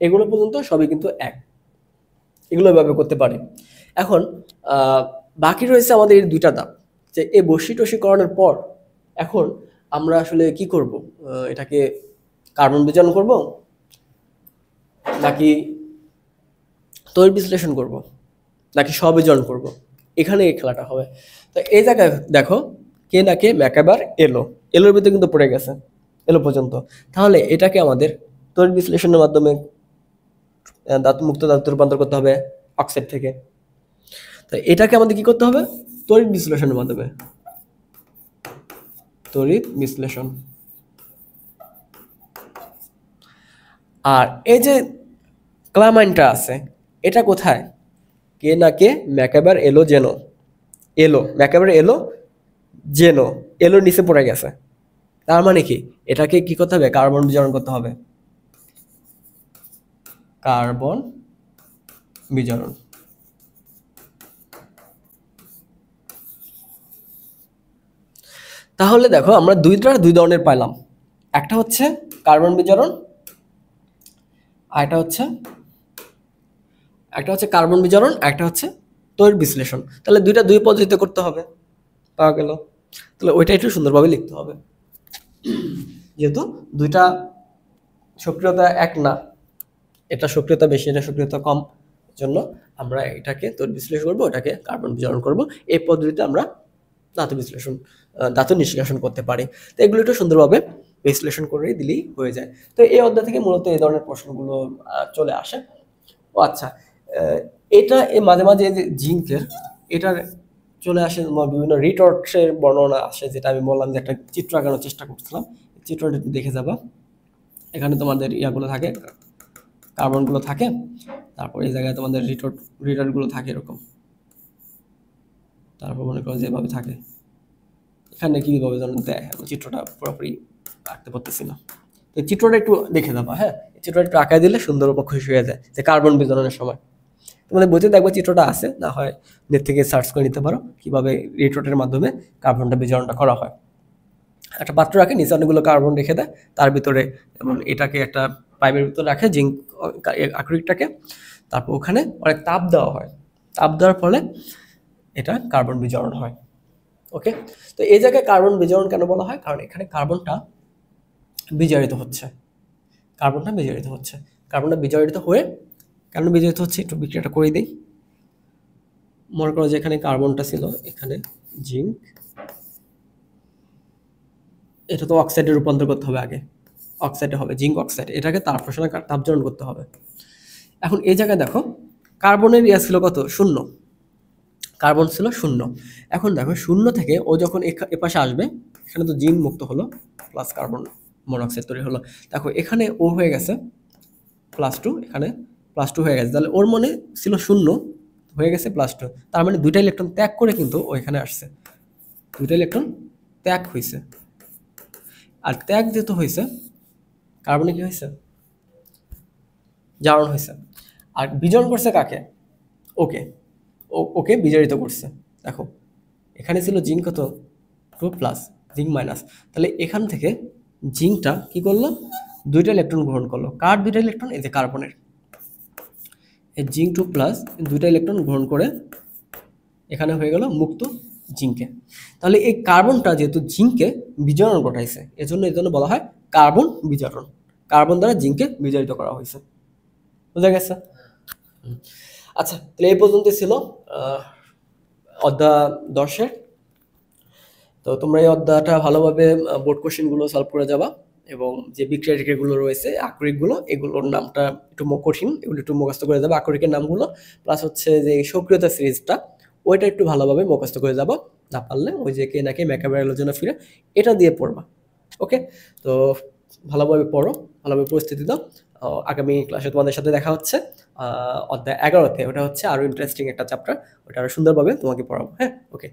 এগুলো পর্যন্ত সবই কিন্তু এক, এগুলো এভাবে করতে পারি। এখন বাকি রয়েছে আমাদের এই 2টা ধাপ, যে এই বশীকরণের পর এখন আমরা আসলে কি করব, এটাকে কার্বন বিজারণ করব নাকি তড়িৎ বিশ্লেষণ করব নাকি স্ববিজারণ করব, এখানে এই খেলাটা হবে। তো এই জায়গায় দেখো কে না কে ম্যাকাবার এলোর ভিতরে কিন্তু পড়ে গেছে, এলো পর্যন্ত। তাহলে এটাকে আমাদের তড়িৎ বিশ্লেষণের মাধ্যমে মুক্ত ধাতুতে রূপান্তর করতে হবে অক্সাইড থেকে। তো এটাকে আমাদের কি করতে হবে, তড়িৎ বিশ্লেষণের মাধ্যমে, তড়িৎ বিশ্লেষণ। আর এই যে ক্লামাইনটা আছে এটা কোথায়, কে না কে ম্যাকাবার এলো জেনো, এলো ম্যাকাবার এলো জেনো, এলোর নিচে পড়ে গেছে। তার মানে কি এটাকে কি করতে হবে, কার্বন বিজারণ করতে হবে, কার্বন বিজারণ। তাহলে দেখো আমরা দুই ধরনের পাইলাম, একটা হচ্ছে কার্বন বিজারণ, আর একটা হচ্ছে কার্বন বিজারণ, একটা হচ্ছে তড়িৎ বিশ্লেষণ। তাহলে দুই পদ্ধতিতে করতে হবে, পাওয়া গেল। তাহলে ওইটা একটু সুন্দরভাবে লিখতে হবে, যেহেতু দুইটা সক্রিয়তা এক না, এটা সক্রিয়তা বেশি এটা সক্রিয়তা কম, জন্য আমরা এটাকে তড়িৎ বিশ্লেষণ করবো, এটাকে কার্বন বিজারণ করব। এই পদ্ধতিতে আমরা ধাতু নিষ্কাশন করতে পারি। তো এগুলো একটু সুন্দরভাবে বিশ্লেষণ করে দিলেই হয়ে যায়। তো এই অধ্যায় থেকে মূলত এই ধরনের প্রশ্নগুলো চলে আসে। ও আচ্ছা, এটা মাঝে মাঝে যে জিঙ্কের এটার চলে আসে বিভিন্ন রিটর্টের বর্ণনা আসে, যেটা আমি বললাম যে একটা চিত্র আঁকানোর চেষ্টা করছিলাম, চিত্রটা একটু দেখে যাবা। এখানে তোমাদের ইয়াগুলো থাকে, কার্বনগুলো থাকে, তারপর এই জায়গায় তোমাদের রিটর্টগুলো থাকে এরকম, তারপর মনে করো যেভাবে থাকে এখানে কীভাবে যেন দেয়, চিত্রটা পুরোপুরি আঁকতে পারতেছি না। তো চিত্রটা একটু দেখে যাবা, হ্যাঁ চিত্রটা একটু আঁকায় দিলে সুন্দর খুশি হয়ে যায় যে কার্বন বিজারণের সময়। তোমাদের বইতে দেখবা চিত্রটা আছে, না হয় নেট থেকে সার্চ করে নিতে পারো কিভাবে রিট্রোটের মাধ্যমে কার্বনটা বিজারণটা করা হয়। একটা পাত্র রাখে, নিচে অনেকগুলো কার্বন রেখে দেয়, তার ভিতরে যেমন এটাকে একটা পাইপের ভিতরে রাখে জিঙ্ক আকরিকটাকে, তারপর ওখানে অনেক তাপ দেওয়া হয়, তাপ দেওয়ার ফলে এটা কার্বন বিজারণ হয়। ওকে, তো এই জায়গায় কার্বন বিজারণ কেন বলা হয়? কারণ এখানে কার্বনটা বিজারিত হচ্ছে, কার্বনটা বিজারিত হচ্ছে। কার্বনটা বিজারিত হয়ে কেন বিজারিত হচ্ছে একটু বিক্রিয়াটা করে দিই। মনে করো যে এখানে কার্বনটা ছিল, এখানে জিঙ্ক, এটা তো অক্সাইডে রূপান্তর করতে হবে আগে, অক্সাইডে হবে জিঙ্ক অক্সাইড, এটাকে তাপজারণ করতে হবে। এখন এই জায়গায় দেখো কার্বনের ইয়া ছিল কত? 0, কার্বন ছিল 0। এখন দেখো 0 থেকে ও যখন এপাশে আসবে, এখানে তো জিঙ্ক মুক্ত হলো, প্লাস কার্বন মনোক্সাইড তৈরি হলো। দেখো এখানে ও হয়ে গেছে +2, এখানে +2 হয়ে গেছে, তাহলে ওর মনে ছিল 0, হয়ে গেছে +2, তার মানে 2টা ইলেকট্রন ত্যাগ করে কিন্তু ও এখানে আসছে, 2টা ইলেকট্রন ত্যাগ হয়েছে। আর ত্যাগ যেহেতু হয়েছে, কার্বনে কি হয়েছে? জারণ হয়েছে। আর বিজারণ করছে কাকে? ওকে, ওকে বিজারিত করছে। দেখো এখানে ছিল জিঙ্ক কত? 2+, জিঙ্ক মাইনাস, তাহলে এখান থেকে জিঙ্কটা কি করলো? 2টা ইলেকট্রন গ্রহণ করলো। কার 2টা ইলেকট্রন? এই যে কার্বনের, এই জিঙ্ক 2+, 2টা ইলেকট্রন গ্রহণ করে এখানে হয়ে গেল মুক্ত জিঙ্কে। তাহলে এই কার্বনটা যেহেতু জিঙ্কে বিজারণ ঘটাইছে, এজন্য বলা হয় কার্বন বিজারণ। কার্বন দ্বারা জিঙ্কে বিজারিত করা হয়েছে। বুঝা গেছে? আচ্ছা, তাহলে এই পর্যন্ত ছিল অধ্যায় 10-এর। তো তোমরা এই অধ্যায়টা ভালোভাবে বোর্ড কোশ্চেনগুলো সলভ করে যাবা, এবং যে বিক্রিয়া রেখাগুলো রয়েছে আকরিকগুলো, এগুলোর নামটা একটু কঠিন, এগুলো একটু মুখস্থ করে যাবে আকরিকের নামগুলো, প্লাস হচ্ছে যে সক্রিয়তা সিরিজটা ওইটা একটু ভালোভাবে মুখস্থ করে যাবো। না পারলে ওই যে কে নাকি ম্যাকাবের আলোচনা ফিরে এটা দিয়ে পড়বা। ওকে, তো ভালোভাবে পড়ো, ভালোভাবে পরিস্থিতি দাও। আগামী ক্লাসে তোমাদের সাথে দেখা হচ্ছে অধ্যায় 11-তে। ওটা হচ্ছে আরো ইন্টারেস্টিং একটা চ্যাপ্টার, ওটা আরো সুন্দরভাবে তোমাকে পড়াবো। হ্যাঁ, ওকে।